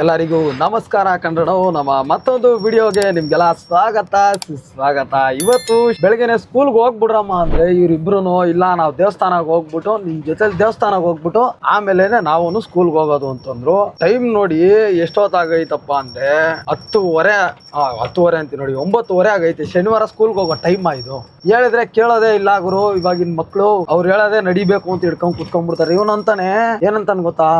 ಎಲ್ಲರಿಗೂ ನಮಸ್ಕಾರ ಕನ್ನಡವು ನಮ್ಮ ಮತ್ತೊಂದು ವಿಡಿಯೋಗೆ ನಿಮ್ಗೆಲ್ಲ ಸುಸ್ವಾಗತ. ಇವತ್ತು ಬೆಳಗ್ಗೆನೆ ಸ್ಕೂಲ್ಗೆ ಹೋಗ್ಬಿಡ್ರಮ್ಮ ಅಂದ್ರೆ ಇವ್ರಿಬ್ರು ಇಲ್ಲ ನಾವು ದೇವಸ್ಥಾನಕ್ಕೆ ಹೋಗ್ಬಿಟ್ಟು ನಿಮ್ ಜೊತೆ ದೇವಸ್ಥಾನಕ್ಕೆ ಹೋಗ್ಬಿಟ್ಟು ಆಮೇಲೆ ನಾವು ಸ್ಕೂಲ್ಗೆ ಹೋಗೋದು ಅಂತಂದ್ರು. ಟೈಮ್ ನೋಡಿ ಎಷ್ಟೊತ್ತಾಗೈತಪ್ಪ ಅಂದ್ರೆ 10:30 ಅಂತ ನೋಡಿ 9:30 ಆಗೈತೆ. ಶನಿವಾರ ಸ್ಕೂಲ್ಗೆ ಹೋಗೋ ಟೈಮ್ ಇದು. ಹೇಳಿದ್ರೆ ಕೇಳೋದೇ ಇಲ್ಲ ಗುರು ಇವಾಗಿನ ಮಕ್ಳು. ಅವ್ರು ಹೇಳೋದೇ ನಡಿಬೇಕು ಅಂತ ಹಿಡ್ಕೊಂಡ್ ಕುತ್ಕೊಂಡ್ಬಿಡ್ತಾರೆ. ಇವನಂತಾನೆ ಏನಂತಾನೆ ಗೊತ್ತಾ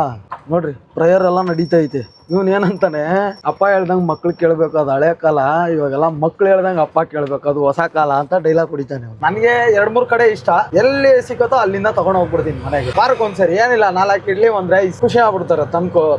ನೋಡ್ರಿ, ಪ್ರೇಯರ್ ಎಲ್ಲ ನಡೀತೈತೆ. ಇವನ್ ಏನಂತಾನೆ ಅಪ್ಪ ಹೇಳ್ದಂಗ್ ಮಕ್ಳು ಕೇಳ್ಬೇಕು, ಅದು ಹಳೆ ಕಾಲ. ಇವಾಗೆಲ್ಲ ಮಕ್ಳು ಹೇಳ್ದಂಗ್ ಅಪ್ಪ ಕೇಳ್ಬೇಕು, ಅದು ಹೊಸ ಕಾಲ ಅಂತ ಡೈಲಾಗ್ ಹೊಡಿತಾನೆ. ನನ್ಗೆ 2-3 ಕಡೆ ಇಷ್ಟ, ಎಲ್ಲಿ ಸಿಕ್ಕತ್ತೋ ಅಲ್ಲಿಂದ ತಗೊಂಡ್ ಹೋಗ್ಬಿಡ್ತೀನಿ ಮನೆಗೆ. ವಾರಕ್ಕೆ ಒಂದ್ಸರಿ ಏನಿಲ್ಲ 4 ಇಡ್ಲಿ ಒಂದ್ರೆ ಖುಷಿ ಆಗ್ಬಿಡ್ತಾರೆ.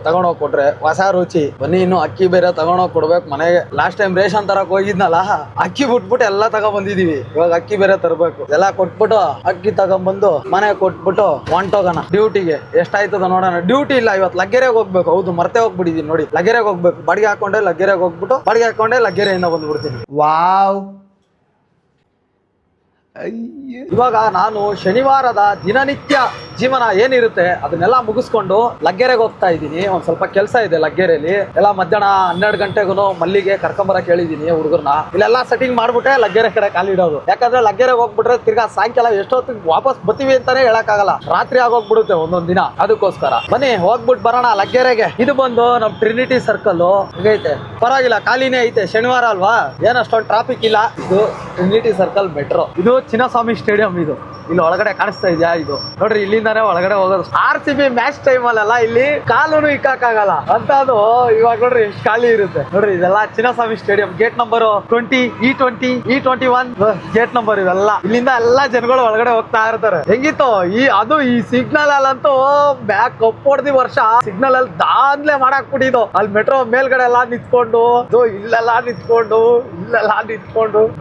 ತಗೊಂಡೋಗ್ ಕೊಟ್ರೆ ಹೊಸ ರುಚಿ. ಬನ್ನಿ ಇನ್ನು ಅಕ್ಕಿ ಬೇರೆ ತಗೊಂಡೋಗ್ ಕೊಡ್ಬೇಕು ಮನೆಗೆ. ಲಾಸ್ಟ್ ಟೈಮ್ ರೇಷನ್ ತರಕ್ ಹೋಗಿದ್ನಲ್ಲ, ಅಕ್ಕಿ ಬಿಟ್ಬಿಟ್ಟು ಎಲ್ಲ ತಗೊಂಡ್ಬಂದಿದೀವಿ. ಇವಾಗ ಅಕ್ಕಿ ಬೇರೆ ತರಬೇಕು. ಎಲ್ಲ ಕೊಟ್ಬಿಟ್ಟು ಅಕ್ಕಿ ತಗೊಂಡ್ಬಂದು ಮನೆಗೆ ಕೊಟ್ಬಿಟ್ಟು ಹೊಂಟೋಗೋಣ ಡ್ಯೂಟಿಗೆ. ಎಷ್ಟಾಯ್ತದ ನೋಡೋಣ. ಡ್ಯೂಟಿ ಇಲ್ಲ ಇವತ್ತು, ಲಗ್ಗೆರೆಗೆ ಹೋಗ್ಬೇಕು. ಹೌದು, ಮರ್ತೆ ಹೋಗ್ಬಿಟ್ಟಿದೀನಿ ನೋಡಿ. ಲಗ್ಗೆರೆಗೆ ಹೋಗ್ಬೇಕು. ಬಾಡಿಗೆ ಹಾಕೊಂಡೆ ಲಗ್ಗೆರೆಗೆ ಹೋಗ್ಬಿಟ್ಟು ಬಾಡಿಗೆ ಹಾಕೊಂಡೆ ಲಗ್ಗೆರೆಯಿಂದ ಬಂದ್ಬಿಡ್ತೀನಿ. ವಾವ್. ಇವಾಗ ನಾನು ಶನಿವಾರದ ದಿನನಿತ್ಯ ಜೀವನ ಏನಿರುತ್ತೆ ಅದನ್ನೆಲ್ಲ ಮುಗಿಸ್ಕೊಂಡು ಲಗ್ಗೆರೆಗೆ ಹೋಗ್ತಾ ಇದ್ದೀನಿ. ಒಂದ್ ಸ್ವಲ್ಪ ಕೆಲಸ ಇದೆ ಲಗ್ಗೆರೆಯಲ್ಲಿ. ಎಲ್ಲ ಮಧ್ಯಾಹ್ನ 12 ಗಂಟೆಗೂ ಮಲ್ಲಿಗೆ ಕರ್ಕೊಂಬರಕ್ ಹೇಳಿದೀನಿ ಹುಡುಗರ್ನ. ಇಲ್ಲೆಲ್ಲ ಸೆಟ್ಟಿಂಗ್ ಮಾಡ್ಬಿಟ್ಟೆ ಲಗ್ಗೆರೆ ಕಡೆ ಕಾಲಿಡೋದು. ಯಾಕಂದ್ರೆ ಲಗ್ಗೆರೆಗೆ ಹೋಗ್ಬಿಟ್ರೆ ತಿರ್ಗಾ ಸಾಯಂಕಾಲ ಎಷ್ಟೊತ್ತಿಗೆ ವಾಪಸ್ ಬರ್ತೀವಿ ಅಂತಾನೆ ಹೇಳಕ್ಕಾಗಲ್ಲ. ರಾತ್ರಿ ಆಗೋಗ್ಬಿಡುತ್ತೆ ಒಂದೊಂದ್ ದಿನ. ಅದಕ್ಕೋಸ್ಕರ ಬನ್ನಿ ಹೋಗ್ಬಿಟ್ಟು ಬರೋಣ ಲಗ್ಗೆರೆಗೆ. ಇದು ಬಂದು ನಮ್ ಟ್ರಿನಿಟಿ ಸರ್ಕಲ್ ಹೀಗೈತೆ. ಪರವಾಗಿಲ್ಲ, ಖಾಲಿನೇ ಐತೆ. ಶನಿವಾರ ಅಲ್ವಾ, ಏನಷ್ಟೊಂದು ಟ್ರಾಫಿಕ್ ಇಲ್ಲ. ಇದು ಟ್ರಿನಿಟಿ ಸರ್ಕಲ್ ಮೆಟ್ರೋ. ಇದು ಚಿನ್ನಸ್ವಾಮಿ ಸ್ಟೇಡಿಯಂ. ಇದು ಇಲ್ಲಿ ಒಳಗಡೆ ಕಾಣಿಸ್ತಾ ಇದೆಯಾ? ಇದು ನೋಡ್ರಿ, ಇಲ್ಲಿಂದಾನೆ ಒಳಗಡೆ ಹೋಗೋದು. RCB ಮ್ಯಾಚ್ ಟೈಮ್ ಅಲ್ಲೆಲ್ಲ ಇಲ್ಲಿ ಕಾಲೂನು ಇಕ್ಕಾಗಲ್ಲ ಅಂತ. ಅದು ಇವಾಗ ನೋಡ್ರಿ ಎಷ್ಟು ಖಾಲಿ ಇರುತ್ತೆ ನೋಡ್ರಿ. ಇದೆಲ್ಲ Chinnaswamy stadium. Gate number 20, E20, E21 gate number. ಇವೆಲ್ಲ ಇಲ್ಲಿಂದ ಎಲ್ಲಾ ಜನಗಳು ಒಳಗಡೆ ಹೋಗ್ತಾ ಇರ್ತಾರೆ. ಹೆಂಗಿತ್ತು ಈ ಸಿಗ್ನಲ್ ಅಲ್ಲಂತೂ ಬ್ಯಾಕ್ ಕಪ್ಪೊಡ್ದಿ ವರ್ಷ ಸಿಗ್ನಲ್ ಅಲ್ಲಿ ದಾಂದ್ಲೆ ಮಾಡಾಕ್ಬಿಟ್ಟಿದ್ದು. ಅಲ್ಲಿ ಮೆಟ್ರೋ ಮೇಲ್ಗಡೆ ಎಲ್ಲಾ ನಿಂತ್ಕೊಂಡು ಇಲ್ಲೆಲ್ಲ ನಿಂತ್ಕೊಂಡು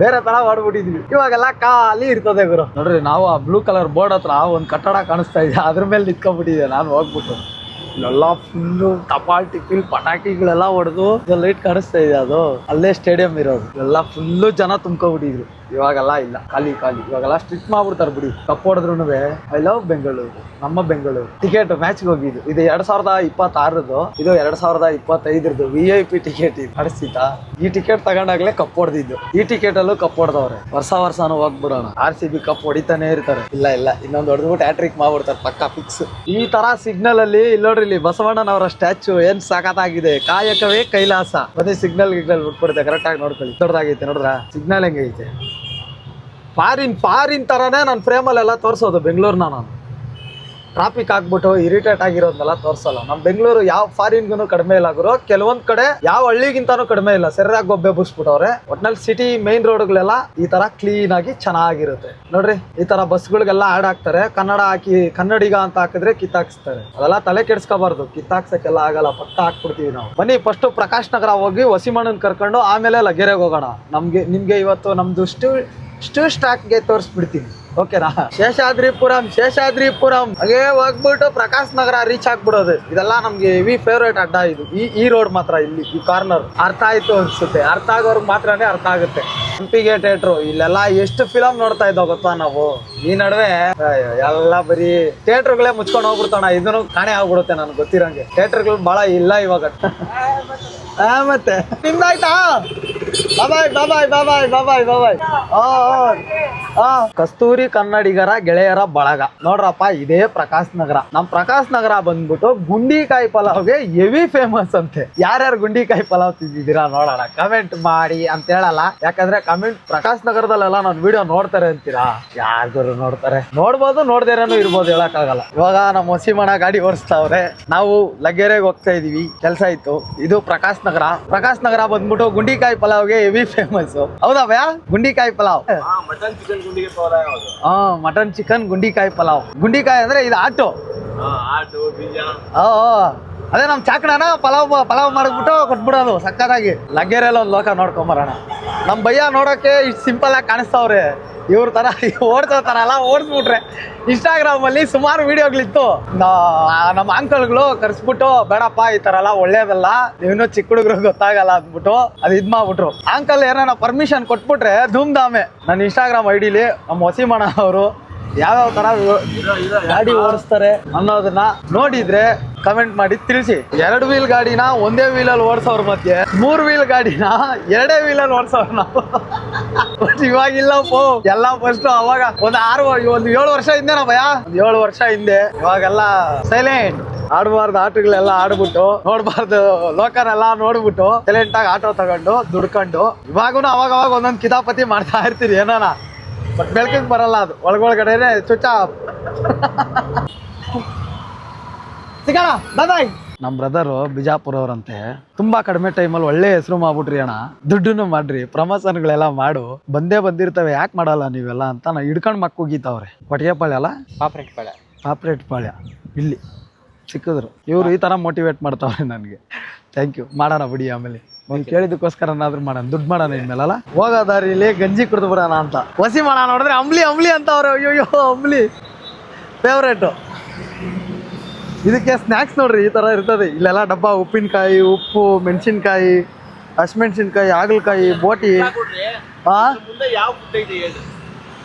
ಬೇರೆ ತರ ಮಾಡ್ಬಿಟ್ಟಿದ್ವಿ. ಇವಾಗೆಲ್ಲ ಖಾಲಿ ಇರ್ತದೆ ಗುರು. ನೋಡ್ರಿ, ನಾವು ಆ ಬ್ಲೂ ಕಲರ್ ಬೋರ್ಡ್ ಹತ್ರ ಒಂದ್ ಕಟ್ಟಡ ಕಾಣಿಸ್ತಾ ಇದೆ, ಅದ್ರ ಮೇಲೆ ನಿಂತ್ಕೊಂಡ್ಬಿಟ್ಟಿದೆ. ನಾನು ಹೋಗ್ಬಿಟ್ಟು ಇಲ್ಲೆಲ್ಲ ಫುಲ್ಲು ಟಪಾಲ್ ಟಿಪಿಲ್ ಪಟಾಕಿಗಳೆಲ್ಲ ಹೊಡೆದು ಲೈಟ್ ಕಾಣಿಸ್ತಾ ಇದೆ. ಅದು ಅಲ್ಲೇ ಸ್ಟೇಡಿಯಂ ಇರೋದು. ಎಲ್ಲ ಫುಲ್ಲು ಜನ ತುಂಬ್ಕೊಬಿಟ್ಟಿದ್ರು. ಇವಾಗೆಲ್ಲ ಇಲ್ಲ, ಖಾಲಿ. ಇವಾಗೆಲ್ಲ ಸ್ಟ್ರಿಕ್ಟ್ ಮಾಡ್ಬಿಡ್ತಾರೆ ಬಿಡಿ. ಕಪ್ ಹೊಡೆದ್ರು ಐ ಲವ್ ಬೆಂಗಳೂರು, ನಮ್ಮ ಬೆಂಗಳೂರು. ಟಿಕೆಟ್ ಮ್ಯಾಚ್ಗೆ ಹೋಗಿದ್ದು ಇದು 2026. ಇದು 2025 VIP ಟಿಕೆಟ್. ಇದು ನಡೆಸಿತಾ ಈ ಟಿಕೆಟ್ ತಗೊಂಡಾಗ್ಲೇ ಕಪ್ ಹೊಡೆದಿದ್ದು. ಈ ಟಿಕೆಟ್ ಅಲ್ಲೂ ಕಪ್ ಹೊಡೆದವ್ರೆ. ವರ್ಷನೂ ಹೋಗ್ಬಿಡೋಣ. RCB ಕಪ್ ಹೊಡಿತಾನೆ ಇರ್ತಾರೆ. ಇಲ್ಲ ಇನ್ನೊಂದು ಹೊಡೆದ್ಬಿಟ್ಟು ಹ್ಯಾಟ್ರಿಕ್ ಮಾಡ್ಬಿಡ್ತಾರೆ ಪಕ್ಕ ಫಿಕ್ಸ್. ಈ ತರ ಸಿಗ್ನಲ್ ಅಲ್ಲಿ ನೋಡ್ರಿ, ಇಲ್ಲಿ ಬಸವಣ್ಣನವರ ಸ್ಟ್ಯಾಚು ಏನ್ ಸಾಕತ್ತಾಗಿದೆ. ಕಾಯಕವೇ ಕೈಲಾಸ. ಮತ್ತೆ ಸಿಗ್ನಲ್ ಬಿಟ್ಬಿಡುತ್ತೆ. ಕರೆಕ್ಟ್ ಆಗಿ ನೋಡ್ಕೊಳ್ಳಿ. ದೊಡ್ಡದಾಗೈತೆ ನೋಡ್ರ ಸಿಗ್ನಲ್ ಹೆಂಗೈತೆ. ಫಾರಿನ್ ತರಾನೇ ನಾನು ಫ್ರೇಮಲ್ಲೆಲ್ಲ ತೋರಿಸೋದು ಬೆಂಗಳೂರನ್ನ. ನಾನು ಟ್ರಾಫಿಕ್ ಆಗ್ಬಿಟ್ಟು ಇರಿಟೇಟ್ ಆಗಿರೋದನ್ನೆಲ್ಲ ತೋರಿಸಲ್ಲ. ನಮ್ಮ ಬೆಂಗಳೂರು ಯಾವ ಫಾರಿನ್ಗೂ ಕಡಿಮೆ ಇಲ್ಲ ಗುರು. ಕೆಲವೊಂದ್ ಕಡೆ ಯಾವ ಹಳ್ಳಿಗಿಂತಾನು ಕಡಿಮೆ ಇಲ್ಲ. ಸರಿಯಾಗಿ ಗೊಬ್ಬೆ ಬುಸ್ಬಿಟ್ಟವ್ರೆ. ಒಟ್ನಲ್ಲಿ ಸಿಟಿ ಮೈನ್ ರೋಡ್ಗಳೆಲ್ಲ ಈ ತರ ಕ್ಲೀನ್ ಆಗಿ ಚೆನ್ನಾಗಿರುತ್ತೆ ನೋಡ್ರಿ. ಈ ತರ ಬಸ್ಗಳಿಗೆಲ್ಲ ಆಡ್ ಹಾಕ್ತಾರೆ. ಕನ್ನಡ ಹಾಕಿ ಕನ್ನಡಿಗ ಅಂತ ಹಾಕಿದ್ರೆ ಕಿತ್ತಾಕ್ಸ್ತಾರೆ. ಅದೆಲ್ಲ ತಲೆ ಕೆಡ್ಸ್ಕೋಬಾರ್ದು. ಕಿತ್ತಾಕ್ಸಕ್ಕೆಲ್ಲ ಆಗಲ್ಲ, ಪಕ್ಕ ಹಾಕ್ಬಿಡ್ತೀವಿ ನಾವು. ಬನ್ನಿ ಫಸ್ಟ್ ಪ್ರಕಾಶ್ ನಗರ ಹೋಗಿ ವಸಿಮಣ್ಣನ್ ಕರ್ಕೊಂಡು ಆಮೇಲೆ ಲಗ್ಗೆರೆಗೆ ಹೋಗೋಣ. ನಿಮ್ಗೆ ಇವತ್ತು ನಮ್ದು ಸ್ಟಾಕ್ಗೆ ತೋರಿಸ್ಬಿಡ್ತೀನಿ. ಓಕೆನಾ? ಶೇಷಾದ್ರಿಪುರಂ ಹಾಗೆ ಹೋಗ್ಬಿಟ್ಟು ಪ್ರಕಾಶ್ ನಗರ ರೀಚ್ ಆಗ್ಬಿಡೋದು. ಇದೆಲ್ಲ ನಮ್ಗೆ ಹೆವಿ ಫೇವ್ರೇಟ್ ಅಡ್ಡ. ಇದು ಈ ರೋಡ್ ಮಾತ್ರ, ಇಲ್ಲಿ ಈ ಕಾರ್ನರ್ ಅರ್ಥ ಆಯ್ತು ಅನ್ಸುತ್ತೆ. ಅರ್ಥ ಆಗೋರ್ಗ್ ಮಾತ್ರನೇ ಅರ್ಥ ಆಗುತ್ತೆ. ಹಂಪಿಗೆ ಥಿಯೇಟ್ರು, ಇಲ್ಲೆಲ್ಲ ಎಷ್ಟು ಫಿಲಮ್ ನೋಡ್ತಾ ಇದ್ದೋ ಗೊತ್ತಾ ನಾವು. ಈ ನಡುವೆ ಎಲ್ಲ ಬರೀ ಥಿಯೇಟ್ರ್ಗಳೇ ಮುಚ್ಕೊಂಡು ಹೋಗ್ಬಿಡ್ತಾಣ. ಇದನ್ನು ಕಾಣೆ ಆಗ್ಬಿಡುತ್ತೆ ನನ್ಗೆ ಗೊತ್ತಿರಂಗೆ. ಥಿಯೇಟ್ರ್ಗಳು ಬಹಳ ಇಲ್ಲ ಇವಾಗ. ಮತ್ತೆ ನಿಮ್ದಾಯ್ತಾ? ಬಾಯ್. ಕಸ್ತೂರಿ ಕನ್ನಡಿಗರ ಗೆಳೆಯರ ಬಳಗ ನೋಡ್ರಪ್ಪ, ಇದೇ ಪ್ರಕಾಶ್ ನಗರ. ನಮ್ ಪ್ರಕಾಶ್ ನಗರ ಬಂದ್ಬಿಟ್ಟು ಗುಂಡಿಕಾಯಿ ಪಲಾವ್ಗೆ ಹೆವಿ ಫೇಮಸ್ ಅಂತೆ. ಯಾರ್ಯಾರು ಗುಂಡಿಕಾಯಿ ಪಲಾವ್ ತಿಂದಿದ್ದೀರಾ ನೋಡೋಣ, ಕಮೆಂಟ್ ಮಾಡಿ ಅಂತ ಹೇಳಲ್ಲ. ಯಾಕಂದ್ರೆ ಕಮೆಂಟ್ ಪ್ರಕಾಶ್ ನಗರದಲ್ಲೆಲ್ಲ ನಾನು ವಿಡಿಯೋ ನೋಡ್ತಾರೆ ಅಂತೀರಾ? ಯಾರು ನೋಡ್ತಾರೆ? ನೋಡ್ಬೋದು, ನೋಡ್ದೇರೇನು ಇರ್ಬೋದು, ಹೇಳಕ್ಕಾಗಲ್ಲ. ಇವಾಗ ನಮ್ಮ ವಸಿಮಣ್ಣ ಗಾಡಿ ಓಡಿಸ್ತಾವ್ರೆ. ನಾವು ಲಗ್ಗೆರೆಗೆ ಹೋಗ್ತಾ ಇದೀವಿ, ಕೆಲ್ಸ ಇತ್ತು. ಇದು ಪ್ರಕಾಶ್ ನಗರ ಬಂದ್ಬಿಟ್ಟು ಗುಂಡಿಕಾಯಿ ಪಲಾವ್ಗೆ ಹೆವಿ ಫೇಮಸ್. ಹೌದಾ ಭಯ? ಗುಂಡಿಕಾಯಿ ಪಲಾವ್, ಮಟನ್ ಚಿಕನ್ ಗುಂಡಿಕಾಯಿ ಪಲಾವ್. ಗುಂಡಿಕಾಯಿ ಅಂದ್ರೆ ಇದು ಆಟೋ. ಅದೇ ನಮ್ ಚಾಕಣನ ಪಲಾವ್ ಮಾಡಿಬಿಟ್ಟು ಕೊಟ್ಬಿಡೋದು ಸಕ್ಕತ್ತಾಗಿ. ಲಗ್ಗೆರೆಲ್ಲ ಒಂದು ಲೋಕ ನೋಡ್ಕೊಂಬರೋಣ. ನಮ್ ಭಯ್ಯ ನೋಡೋಕೆ ಇಷ್ಟು ಸಿಂಪಲ್ ಆಗಿ ಕಾಣಿಸ್ತಾವ್ರೆ. ಇವ್ರ ತರ ಓಡ್ಸೋತಾರಲ್ಲ, ಓಡಿಸ್ಬಿಟ್ರೆ ಇನ್ಸ್ಟಾಗ್ರಾಮ್ ಅಲ್ಲಿ ಸುಮಾರು ವಿಡಿಯೋಗಳಿತ್ತು. ನಮ್ಮ ಅಂಕಲ್ಗಳು ಕರ್ಸ್ಬಿಟ್ಟು ಬೇಡಪ್ಪ ಈ ತರ ಎಲ್ಲ ಒಳ್ಳೇದಲ್ಲ, ನೀವಿನ್ನೂ ಚಿಕ್ಕ ಹುಡುಗರು ಗೊತ್ತಾಗಲ್ಲ ಅಂದ್ಬಿಟ್ಟು ಅದು ಇದ್ ಮಾಡ್ಬಿಟ್ರು. ಅಂಕಲ್ ಏನಾರ ಪರ್ಮಿಷನ್ ಕೊಟ್ಬಿಟ್ರೆ ಧೂಮ್ ಧಾಮೆ. ನನ್ನ ಇನ್ಸ್ಟಾಗ್ರಾಮ್ ಐಡಿಲಿ ನಮ್ಮ ವಸಿಮಣ್ಣ ಅವರು ಯಾವ್ಯಾವ ತರ ಗಾಡಿ ಓಡಿಸ್ತಾರೆ ಅನ್ನೋದನ್ನ ನೋಡಿದ್ರೆ ಕಮೆಂಟ್ ಮಾಡಿ ತಿಳಿಸಿ. 2 ವೀಲ್ ಗಾಡಿನ ಒಂದೇ ವೀಲಲ್ಲಿ ಓಡಿಸೋರ್ ಮಧ್ಯೆ 3 ವೀಲ್ ಗಾಡಿನ 2 ವೀಲಲ್ಲಿ ಓಡಿಸೋರ್ ನಾವು. ಬಟ್ ಇವಾಗಿಲ್ಲ ಎಲ್ಲ ಫಸ್ಟ್ ಅವಾಗ ಒಂದು 7 ವರ್ಷ ಹಿಂದೆ ಭಯ, 7 ವರ್ಷ ಹಿಂದೆ. ಇವಾಗೆಲ್ಲ ಸೈಲೆಂಟ್, ಆಡಬಾರ್ದು ಆಟಗಳೆಲ್ಲ ಆಡ್ಬಿಟ್ಟು, ನೋಡ್ಬಾರ್ದು ಲೋಕನೆಲ್ಲ ನೋಡ್ಬಿಟ್ಟು ಸೈಲೆಂಟ್ ಆಗಿ ಆಟೋ ತಗೊಂಡು ದುಡ್ಕೊಂಡು ಇವಾಗೂ ಅವಾಗ ಒಂದೊಂದು ಕಿತಾಪತಿ ಮಾಡ್ತಾ ಇರ್ತೀರಿ ಏನಾನ. ಬಟ್ ಬೆಳಕಿಗೆ ಬರಲ್ಲ, ಅದು ಒಳಗಡೆನೆ ಸ್ವಿಚ್ ಆಫ್. ಸಿಗೋಣ ಬಾಯ್. ನಮ್ಮ ಬ್ರದರು ಬಿಜಾಪುರ ಅವ್ರಂತೆ, ತುಂಬಾ ಕಡಿಮೆ ಟೈಮಲ್ಲಿ ಒಳ್ಳೆ ಹೆಸರು ಮಾಡ್ಬಿಟ್ರಿ ಅಣ್ಣ, ದುಡ್ಡನ್ನು ಮಾಡ್ರಿ, ಪ್ರಮೋಷನ್ಗಳೆಲ್ಲ ಮಾಡು, ಬಂದೇ ಬಂದಿರ್ತವೆ, ಯಾಕೆ ಮಾಡಲ್ಲ ನೀವೆಲ್ಲ ಅಂತ ನಾ ಹಿಡ್ಕೊಂಡು ಮಕ್ಕೂಗಿತ್ತವ್ರೆ. ಕೊಟ್ಟಿಗೆಪಾಳ್ಯ ಅಲ್ಲ, ಪಾಪ್ರೇಟ್ ಪಾಳ್ಯ ಇಲ್ಲಿ ಸಿಕ್ಕಿದ್ರು. ಇವರು ಈ ತರ ಮೋಟಿವೇಟ್ ಮಾಡ್ತಾವ್ರೆ ನನಗೆ. Thank you. ಮಾಡೋಣ ಬಿಡಿ, ಆಮೇಲೆ ನೀವು ಕೇಳಿದಕ್ಕೋಸ್ಕರನಾದ್ರೂ ಮಾಡೋಣ, ದುಡ್ಡು ಮಾಡೋಣ ಇನ್ಮೇಲಲ್ಲ. ಹೋಗೋ ದಾರಿಲಿ ಗಂಜಿ ಕುಡಿದು ಬಿಡೋಣ ಅಂತ ವಸಿ ಮಾಡೋಣ. ನೋಡಿದ್ರೆ ಅಂಬ್ಲಿ ಅಂತ ಅವ್ರು. ಅಯ್ಯೋ ಅಂಬ್ಲಿ ಫೇವ್ರೇಟು. ಇದಕ್ಕೆ ಸ್ನ್ಯಾಕ್ಸ್ ನೋಡ್ರಿ ಈ ತರ ಇರ್ತದೆ. ಇಲ್ಲೆಲ್ಲ ಡಬ್ಬ ಉಪ್ಪಿನಕಾಯಿ, ಉಪ್ಪು, ಮೆಣಸಿನ್ಕಾಯಿ, ಹಸಿಮೆಣಸಿನ್ಕಾಯಿ, ಹಾಗಲಕಾಯಿ, ಬೋಟಿ.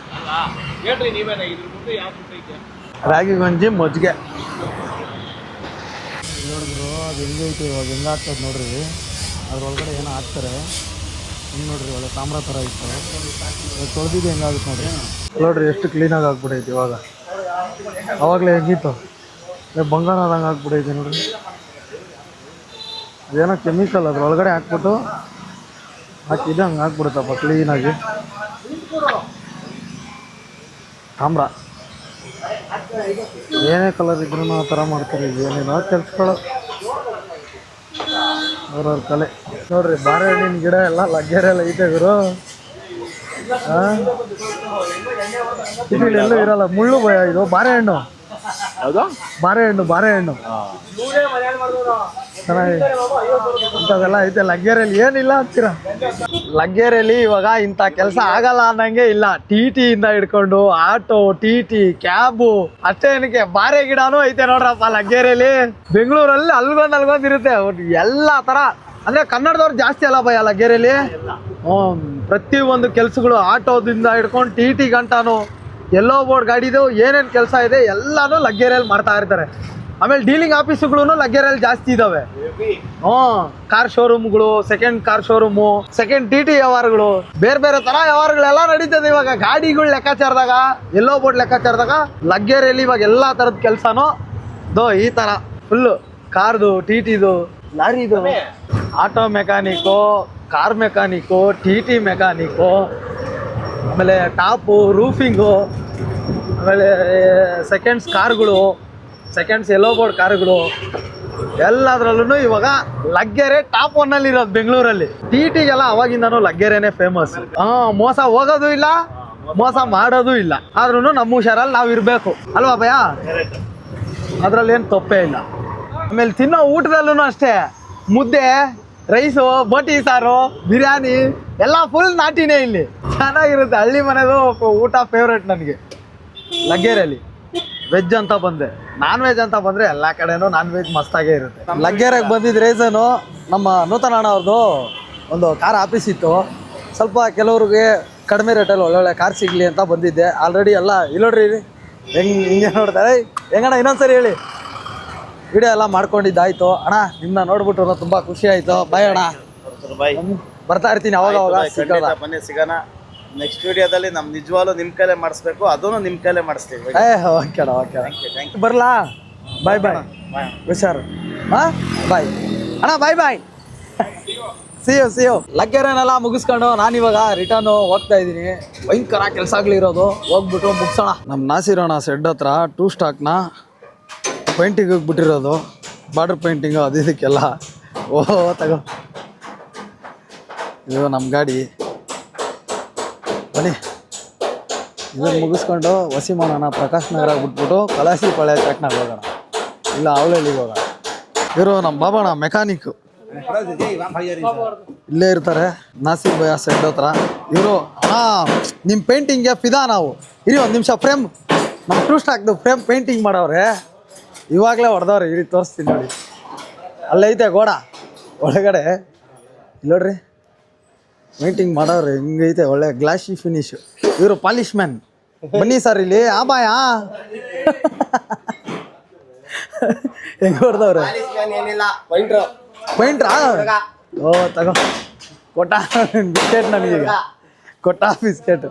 ರಾಗಿ ಗಂಜಿ, ಮಜ್ಜಿಗೆ ನೋಡಿದ್ರು. ಅದು ಹೆಂಗೈತೆ ಇವಾಗ, ಹೆಂಗಾಗ್ತದೆ ನೋಡ್ರಿ. ಅದ್ರೊಳಗಡೆ ಏನೋ ಹಾಕ್ತಾರೆ, ಹಿಂಗೆ ನೋಡ್ರಿ, ಒಳ್ಳೆ ತಾಮ್ರ ಥರ ಇತ್ತು. ತೊಳೆದಿದ್ದು ಹೆಂಗಾಗುತ್ತೆ ನೋಡ್ರಿ ಎಷ್ಟು ಕ್ಲೀನಾಗಿ ಆಗ್ಬಿಡೈತೆ ಇವಾಗ. ಅವಾಗಲೇ ಹೆಂಗಿತ್ತು, ಬಂಗಾರ ಆದಂಗೆ ಆಗ್ಬಿಡೈತೆ ನೋಡ್ರಿ. ಅದೇನೋ ಕೆಮಿಕಲ್ ಅದ್ರೊಳಗಡೆ ಹಾಕ್ಬಿಟ್ಟು ಹಾಕಿದ್ದು ಹಂಗೆ ಆಗ್ಬಿಡುತ್ತಪ್ಪ ಕ್ಲೀನಾಗಿ. ತಾಮ್ರ ಏನೇ ಕಲರ್ ಇದ್ರೂ ಆ ಥರ ಮಾಡ್ತಾರೆ. ಏನೇನೋ ಕೆಲ್ಸಕೊಳ್ಳೋದು ಅವ್ರವ್ರ ಕಲೆ ನೋಡ್ರಿ. ಬಾಳೆಹಣ್ಣಿನ ಗಿಡ ಎಲ್ಲ ಲಗ್ಗೆರೆಲ್ಲ ಐತೆ ಗುರು. ಎಲ್ಲೂ ಇರಲ್ಲ, ಮುಳ್ಳು ಭಯ ಇದು. ಬಾಳೆಹಣ್ಣು ಚೆನ್ನಾಗಿ ಇಂಥದೆಲ್ಲ ಐತೆ ಲಗ್ಗೆರೆಯಲ್ಲಿ. ಏನಿಲ್ಲ ಅಂತೀರ, ಲಗ್ಗೆರೆಯಲ್ಲಿ ಇವಾಗ ಇಂಥ ಕೆಲಸ ಆಗಲ್ಲ ಅನ್ನಂಗೆ ಇಲ್ಲ. ಟಿ ಇಂದ ಹಿಡ್ಕೊಂಡು ಆಟೋ, ಟಿ ಕ್ಯಾಬು, ಅಷ್ಟೇ ಏನಕ್ಕೆ ಬಾರೆ ಗಿಡನೂ ಐತೆ ನೋಡ್ರಪ್ಪ ಲಗ್ಗೆರೆಯಲ್ಲಿ. ಬೆಂಗಳೂರಲ್ಲಿ ಅಲ್ಗೊಂದು ಇರುತ್ತೆ ಎಲ್ಲ ತರ. ಅಂದ್ರೆ ಕನ್ನಡದವ್ರು ಜಾಸ್ತಿ ಅಲ್ಲ ಭಯ ಲಗ್ಗೆರೆಯಲ್ಲಿ. ಪ್ರತಿ ಒಂದು ಕೆಲ್ಸಗಳು, ಆಟೋದಿಂದ ಹಿಡ್ಕೊಂಡು ಟಿ ಗಂಟಾನು, ಎಲ್ಲೋ ಬೋರ್ಡ್ ಗಾಡಿದು ಏನೇನು ಕೆಲಸ ಇದೆ ಎಲ್ಲಾನು ಲಗ್ಗೆರೆಯಲ್ಲಿ ಮಾಡ್ತಾ ಇರ್ತಾರೆ. ಆಮೇಲೆ ಡೀಲಿಂಗ್ ಆಫೀಸುಗಳು ಲಗ್ಗೆರೆಯಲ್ಲಿ ಜಾಸ್ತಿ ಇದಾವೆ. ಕಾರ್ ಶೋರೂಮ್ಗಳು, ಸೆಕೆಂಡ್ ಕಾರ್ ಶೋರೂಮು, ಸೆಕೆಂಡ್ ಟಿ ವ್ಯವಹಾರಗಳು, ಬೇರೆ ತರ ವ್ಯವಹಾರಗಳೆಲ್ಲ ನಡೀತದೆ ಇವಾಗ. ಗಾಡಿಗಳು ಲೆಕ್ಕಾಚಾರದಾಗ, ಎಲ್ಲೋ ಬೋರ್ಡ್ ಲೆಕ್ಕಾಚಾರದಾಗ ಲಗ್ಗೆರೆಯಲ್ಲಿ ಇವಾಗ ಎಲ್ಲಾ ತರದ ಕೆಲ್ಸನೂ ಈ ತರ ಫುಲ್ಲು. ಕಾರ್ದು, ಟಿದು, ಲಾರಿದು, ಆಟೋ ಮೆಕ್ಯಾನಿಕು, ಕಾರ್ ಮೆಕ್ಯಾನಿಕು, ಟಿ ಮೆಕ್ಯಾನಿಕು, ಆಮೇಲೆ ಟಾಪು, ರೂಫಿಂಗು, ಆಮೇಲೆ ಸೆಕೆಂಡ್ಸ್ ಕಾರ್ಗಳು, ಸೆಕೆಂಡ್ಸ್ ಎಲ್ಲೋ ಬೋರ್ಡ್ ಕಾರುಗಳು, ಎಲ್ಲದ್ರಲ್ಲೂ ಇವಾಗ ಲಗ್ಗೆರೆ ಟಾಪ್ 1 ಅಲ್ಲಿ ಇರೋದು ಬೆಂಗಳೂರಲ್ಲಿ. ಟಿಗೆಲ್ಲ ಅವಾಗಿಂದನೂ ಲಗ್ಗೆರೆನೇ ಫೇಮಸ್. ಮೋಸ ಹೋಗೋದು ಇಲ್ಲ, ಮೋಸ ಮಾಡೋದು ಇಲ್ಲ. ಆದ್ರೂ ನಮ್ಮ ಹುಷಾರಲ್ಲಿ ನಾವು ಇರಬೇಕು ಅಲ್ವಾ ಭಯ? ಅದ್ರಲ್ಲಿ ಏನು ತಪ್ಪೇ ಇಲ್ಲ. ಆಮೇಲೆ ತಿನ್ನೋ ಊಟದಲ್ಲೂ ಅಷ್ಟೇ, ಮುದ್ದೆ, ರೈಸು, ಬೋಟಿ ಸಾರು, ಬಿರಿಯಾನಿ ಎಲ್ಲ ಫುಲ್ ನಾಟಿನೇ ಇಲ್ಲಿ. ಚೆನ್ನಾಗಿರುತ್ತೆ. ಹಳ್ಳಿ ಮನೆದು ಊಟ ಫೇವ್ರೇಟ್ ನನಗೆ ಲಗ್ಗೆರೆಯಲ್ಲಿ. ವೆಜ್ ಅಂತ ಬಂದೆ, ನಾನ್ ವೆಜ್ ಅಂತ ಬಂದರೆ ಎಲ್ಲ ಕಡೆನೂ ನಾನ್ ವೆಜ್ ಮಸ್ತಾಗೇ ಇರುತ್ತೆ. ಲಗ್ಗೆರೆಗೆ ಬಂದಿದ್ದ ರೀಸನು, ನಮ್ಮ ನೂತನ ಅಣ್ಣ ಅವ್ರದ್ದು ಒಂದು ಕಾರ್ ಆಫೀಸ್ ಇತ್ತು. ಸ್ವಲ್ಪ ಕೆಲವ್ರಿಗೆ ಕಡಿಮೆ ರೇಟಲ್ಲಿ ಒಳ್ಳೊಳ್ಳೆ ಕಾರ್ ಸಿಗಲಿ ಅಂತ ಬಂದಿದ್ದೆ. ಆಲ್ರೆಡಿ ಎಲ್ಲ ಇಲ್ಲೋಡ್ರಿ ಹಿಂಗೆ ನೋಡ್ತಾರೆ. ಹೆಂಗಣ್ಣ ಇನ್ನೊಂದ್ಸರಿ ಹೇಳಿ. ವಿಡಿಯೋ ಎಲ್ಲ ಮಾಡ್ಕೊಂಡಿದ್ದಾಯ್ತು ಅಣ್ಣ. ನಿಮ್ಮನ್ನ ನೋಡ್ಬಿಟ್ಟು ತುಂಬ ಖುಷಿ ಆಯಿತು. ಬಾಯ್ ಅಣ್ಣ, ಬರ್ತಾ ಇರ್ತೀನಿ ಅವಾಗ ಸಿಗೋಣ. ನೆಕ್ಸ್ಟ್ ವಿಡಿಯೋದಲ್ಲಿ ನಮ್ ನಿಜವಾಗ್ಲೂ ನಿಮ್ ಕೈಲೇ ಮಾಡಿಸ್ಬೇಕು, ಅದನ್ನು ನಿಮ್ ಕೈಲೇ ಮಾಡಿಸ್ತೀವಿ. ಓಕೆ ಬರ್ಲಾ? ಬಾಯ್ ಹುಷಾರು. ಬಾಯ್ ಅಣ್ಣ, ಬಾಯ್. C you. ಲಗ್ಗೆರೆನೆಲ್ಲ ಮುಗಿಸ್ಕೊಂಡು ನಾನಿವಾಗ ರಿಟರ್ನು ಹೋಗ್ತಾ ಇದ್ದೀನಿ. ಭಯಂಕರ ಕೆಲಸಗಳಿರೋದು, ಹೋಗ್ಬಿಟ್ಟು ಮುಗಿಸೋಣ. ನಮ್ಮ ನಾಸಿರೋಣ ಸೆಡ್ ಹತ್ರ 2 ಸ್ಟಾಕ್ನ ಪೇಂಟಿಂಗ್ ಹೋಗ್ಬಿಟ್ಟಿರೋದು, ಬಾರ್ಡರ್ ಪೇಂಟಿಂಗು ಅದು ಇದಕ್ಕೆಲ್ಲ. ತಗೋ, ಇದು ನಮ್ಮ ಗಾಡಿ. ಬನ್ನಿ, ಇದನ್ನು ಮುಗಿಸ್ಕೊಂಡು ವಸಿಮಾನನ ಪ್ರಕಾಶ್ ನಗರ ಬಿಟ್ಬಿಟ್ಟು ಕಲಾಸಿ ಪಾಳ್ಯ ಚಾಕ್ನಾಗ ಹೋಗೋಣ, ಇಲ್ಲ ಅವಳಳ್ಳಿಗೆ ಹೋಗೋಣ. ಇವರು ನಮ್ಮ ಬಾಬಣ್ಣ ಮೆಕ್ಯಾನಿಕ್ಕು, ಇಲ್ಲೇ ಇರ್ತಾರೆ ನಾಸಿಕ್ ಭಯ ಸೆಡ್ ಹತ್ರ. ಇವರು ನಿಮ್ಮ ಪೇಂಟಿಂಗ್ಗೆ ಫಿದಾ ನಾವು. ಇರಿ ಒಂದು ನಿಮಿಷ, ಫ್ರೇಮ್ ನಮ್ಮ 2 ಸ್ಟಾಕ್ದು ಫ್ರೇಮ್ ಪೇಂಟಿಂಗ್ ಮಾಡವ್ರೆ. ಇವಾಗಲೇ ಹೊಡೆದವ್ರೆ, ಇರಿ ತೋರಿಸ್ತೀನಿ ನೋಡಿ. ಅಲ್ಲೈತೆ ಗೋಡ ಒಳಗಡೆ, ನೋಡ್ರಿ ಪೇಂಟಿಂಗ್ ಮಾಡೋರು ಹೆಂಗೈತೆ, ಒಳ್ಳೆ ಗ್ಲಾಸಿ ಫಿನಿಶು. ಇವರು ಪಾಲಿಶ್ ಮ್ಯಾನ್, ಬನ್ನಿ ಸರ್ ಇಲ್ಲಿ ಆ ಬಾಯ ಹೆಂಗ್ ಹೊಡ್ದವ್ರೆ ಪೈಂಟ್ರಾ ಓ ತಗೋ ಕೊಟ್ಟ ಬಿಸ್ಕೆಟ್ ನನಗೀಗ ಕೊಟ್ಟ ಬಿಸ್ಕೆಟ್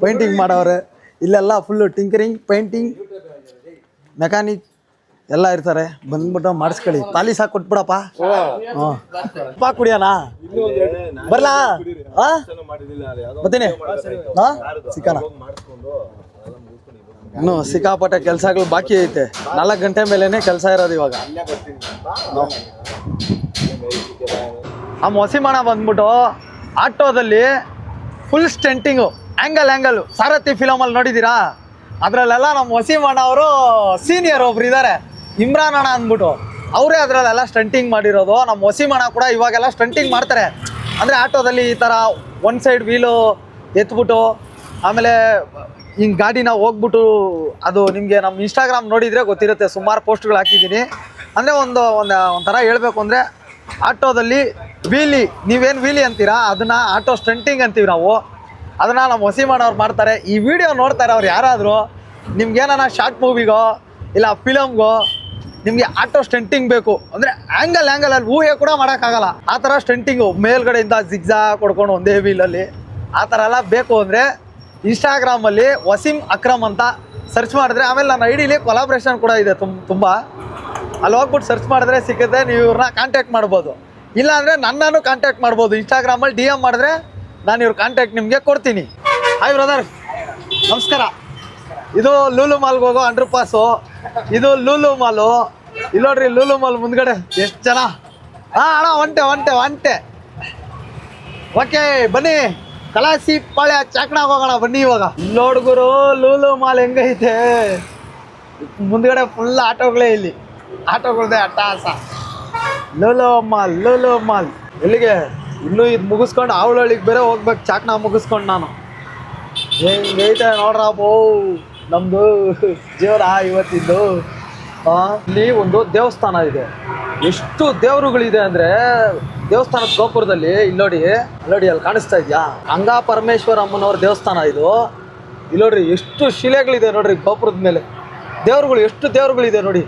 ಪೈಂಟಿಂಗ್ ಮಾಡವ್ರೆ ಇಲ್ಲೆಲ್ಲ ಫುಲ್ಲು ಟಿಂಕರಿಂಗ್ ಪೇಂಟಿಂಗ್ ಮೆಕ್ಯಾನಿಕ್ ಎಲ್ಲ ಇರ್ತಾರೆ ಬಂದ್ಬಿಟ್ಟು ಮಾಡಿಸ್ಕೊಳ್ಳಿ ಪಾಲಿಸ್ ಹಾಕಿ ಕೊಟ್ಬಿಡಪ್ಪ ಹ್ಞೂ ಕುಡಿಯೋಣ ಬರ್ಲಾ ಬರ್ತೀನಿ ಸಿಕ್ಕಾನ ಇನ್ನು ಸಿಕ್ಕಾಪಟ್ಟೆ ಕೆಲಸಗಳು ಬಾಕಿ ಐತೆ 4 ಗಂಟೆ ಮೇಲೇನೆ ಕೆಲಸ ಇರೋದು ಇವಾಗ ಆ ಮೊಸಿಮಣ ಬಂದ್ಬಿಟ್ಟು ಆಟೋದಲ್ಲಿ ಫುಲ್ ಸ್ಟೆಂಟಿಂಗು ಆ್ಯಂಗಲ್ ಸಾರಥಿ ಫಿಲಮಲ್ಲಿ ನೋಡಿದ್ದೀರಾ ಅದರಲ್ಲೆಲ್ಲ ನಮ್ಮ ವಸೀಮಣ್ಣ ಅವರು ಸೀನಿಯರ್ ಒಬ್ರು ಇದ್ದಾರೆ ಇಮ್ರಾನ್ ಅಣ್ಣ ಅಂದ್ಬಿಟ್ಟು ಅವರೇ ಅದರಲ್ಲೆಲ್ಲ ಸ್ಟಂಟಿಂಗ್ ಮಾಡಿರೋದು ನಮ್ಮ ವಸೀಮಣ್ಣ ಕೂಡ ಇವಾಗೆಲ್ಲ ಸ್ಟಂಟಿಂಗ್ ಮಾಡ್ತಾರೆ ಅಂದರೆ ಆಟೋದಲ್ಲಿ ಈ ಥರ ಒನ್ ಸೈಡ್ ವೀಲು ಎತ್ಬಿಟ್ಟು ಆಮೇಲೆ ಹಿಂಗೆ ಗಾಡಿನ ಹೋಗ್ಬಿಟ್ಟು ಅದು ನಿಮಗೆ ನಮ್ಮ ಇನ್ಸ್ಟಾಗ್ರಾಮ್ ನೋಡಿದರೆ ಗೊತ್ತಿರುತ್ತೆ ಸುಮಾರು ಪೋಸ್ಟ್ಗಳು ಹಾಕಿದ್ದೀನಿ ಅಂದರೆ ಒಂಥರ ಹೇಳಬೇಕು ಅಂದರೆ ಆಟೋದಲ್ಲಿ ವೀಲಿ ನೀವೇನು ವೀಲಿ ಅಂತೀರಾ ಅದನ್ನು ಆಟೋ ಸ್ಟಂಟಿಂಗ್ ಅಂತೀವಿ ನಾವು ಅದನ್ನು ನಮ್ಮ ವಸೀಮಣ್ಣ ಅವ್ರು ಮಾಡ್ತಾರೆ ಈ ವಿಡಿಯೋ ನೋಡ್ತಾರೆ ಅವ್ರು ಯಾರಾದರೂ ನಿಮ್ಗೇನ ಶಾರ್ಟ್ ಮೂವಿಗೋ ಇಲ್ಲ ಫಿಲಮ್ಗೋ ನಿಮಗೆ ಆಟೋ ಸ್ಟಂಟಿಂಗ್ ಬೇಕು ಅಂದರೆ ಆ್ಯಂಗಲಲ್ಲಿ ಊಹೆ ಕೂಡ ಮಾಡೋಕ್ಕಾಗಲ್ಲ ಆ ಥರ ಸ್ಟಂಟಿಂಗು ಮೇಲ್ಗಡೆಯಿಂದ ಜಿಗ್ಜಾ ಕೊಡ್ಕೊಂಡು ಒಂದೇ ವೀಲಲ್ಲಿ ಆ ಥರ ಎಲ್ಲ ಬೇಕು ಅಂದರೆ ಇನ್ಸ್ಟಾಗ್ರಾಮಲ್ಲಿ ವಸೀಮ್ ಅಕ್ರಮ್ ಅಂತ ಸರ್ಚ್ ಮಾಡಿದ್ರೆ ಆಮೇಲೆ ನನ್ನ ಐಡಿಲಿ ಕೊಲಾಬ್ರೇಷನ್ ಕೂಡ ಇದೆ ತುಂಬ ಅಲ್ಲಿ ಹೋಗ್ಬಿಟ್ಟು ಸರ್ಚ್ ಮಾಡಿದ್ರೆ ಸಿಗುತ್ತೆ ನೀವು ಇವ್ರನ್ನ ಕಾಂಟ್ಯಾಕ್ಟ್ ಮಾಡ್ಬೋದು ಇಲ್ಲಾಂದರೆ ನನ್ನನ್ನು ಕಾಂಟ್ಯಾಕ್ಟ್ ಮಾಡ್ಬೋದು ಇನ್ಸ್ಟಾಗ್ರಾಮಲ್ಲಿ DM ಮಾಡಿದ್ರೆ ನಾನು ಇವ್ರ ಕಾಂಟ್ಯಾಕ್ಟ್ ನಿಮಗೆ ಕೊಡ್ತೀನಿ ಹಾಯ್ ಬ್ರದರ್ ನಮಸ್ಕಾರ ಇದು ಲೂಲು ಮಾಲ್ಗೆ ಹೋಗೋ ಅಂಡರ್ ಪಾಸು ಇದು ಲೂಲು ಮಾಲು ಇಲ್ಲಿ ನೋಡ್ರಿ ಲೂಲು ಮಾಲ್ ಮುಂದ್ಗಡೆ ಎಷ್ಟು ಜನ ಅಣ್ಣ ಒಂಟೆ ಓಕೆ ಬನ್ನಿ ಕಲಾಸಿ ಪಾಳ್ಯ ಚಾಕಣ ಹೋಗೋಣ ಬನ್ನಿ ಇವಾಗ ನೋಡ್ಗುರು ಲೂಲು ಮಾಲ್ ಹೆಂಗೈತೆ ಮುಂದ್ಗಡೆ ಫುಲ್ ಆಟೋಗಳೇ ಇಲ್ಲಿ ಆಟೋಗಳದೇ ಅಟ್ಟಹಾಸ ಲೂಲು ಮಾಲ್ ಎಲ್ಲಿಗೆ ಇನ್ನೂ ಇದು ಮುಗಿಸ್ಕೊಂಡು ಆವಳಹಳ್ಳಿಗೆ ಬೇರೆ ಹೋಗ್ಬೇಕು ಚಾಕ್ನ ಮುಗಿಸ್ಕೊಂಡು ನಾನು ಹೆಂಗೈತೆ ನೋಡ್ರಪ್ಪೋ ನಮ್ಮದು ಜೀವನ ಇವತ್ತಿದ್ದು ಇಲ್ಲಿ ಒಂದು ದೇವಸ್ಥಾನ ಇದೆ ಎಷ್ಟು ದೇವರುಗಳಿದೆ ಅಂದರೆ ದೇವಸ್ಥಾನದ ಗೋಪುರದಲ್ಲಿ ಇಲ್ಲಿ ನೋಡಿ ಅಲ್ಲಿ ಕಾಣಿಸ್ತಾ ಇದೆಯಾ ಗಂಗಾ ಪರಮೇಶ್ವರ ಅಮ್ಮನವ್ರ ದೇವಸ್ಥಾನ ಇದು ಇಲ್ಲಿ ನೋಡ್ರಿ ಎಷ್ಟು ಶಿಲೆಗಳಿದೆ ನೋಡ್ರಿ ಗೋಪುರದ ಮೇಲೆ ದೇವ್ರುಗಳು ಎಷ್ಟು ದೇವ್ರುಗಳಿದೆ ನೋಡಿ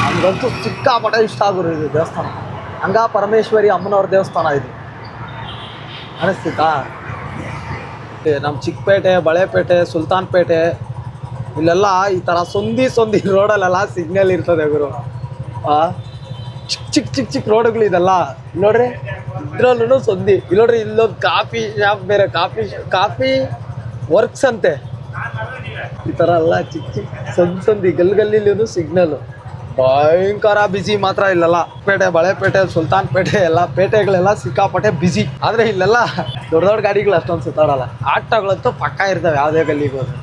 ನಮಗಂತೂ ಸಿಕ್ಕಾಪಟ್ಟೆ ಇಷ್ಟ ಆಗೋರು ಇದು ದೇವಸ್ಥಾನ ಗಂಗಾ ಪರಮೇಶ್ವರಿ ಅಮ್ಮನವ್ರ ದೇವಸ್ಥಾನ ಇದು ಅನಿಸ್ತಿತ್ತಾ ನಮ್ಮ ಚಿಕ್ಕಪೇಟೆ ಬಳೆಪೇಟೆ ಸುಲ್ತಾನ್ಪೇಟೆ ಇಲ್ಲೆಲ್ಲ ಈ ಥರ ಸಂದಿ ರೋಡಲ್ಲೆಲ್ಲ ಸಿಗ್ನಲ್ ಇರ್ತದೆ ಗುರು ಚಿಕ್ಕ ರೋಡ್ಗಳು ಇದೆಲ್ಲ ನೋಡ್ರಿ ಇದ್ರಲ್ಲೂ ಸಂದಿ ಇಲ್ಲಿ ನೋಡ್ರಿ ಇಲ್ಲೊಂದು ಕಾಫಿ ಶಾಪ್ ಬೇರೆ ಕಾಫಿ ವರ್ಕ್ಸ್ ಅಂತೆ ಈ ಥರ ಎಲ್ಲ ಚಿಕ್ಕ ಸಂದಿ ಗಲ್ಲಿಲೂ ಸಿಗ್ನಲ್ಲು ಭಯಂಕರ ಬಿಸಿ ಮಾತ್ರ ಇಲ್ಲೆಲ್ಲ ಪೇಟೆ ಬಳೆಪೇಟೆ ಸುಲ್ತಾನ್ಪೇಟೆ ಎಲ್ಲ ಪೇಟೆಗಳೆಲ್ಲ ಸಿಕ್ಕಾಪಟ್ಟೆ ಬಿಸಿ ಆದರೆ ಇಲ್ಲೆಲ್ಲ ದೊಡ್ಡ ಗಾಡಿಗಳು ಅಷ್ಟೊಂದು ಸುತ್ತಾಡಲ್ಲ ಆಟೋಗಳಂತೂ ಪಕ್ಕ ಇರ್ತವೆ ಯಾವುದೇ ಗಲ್ಲಿಗೆ ಹೋದ್ರೆ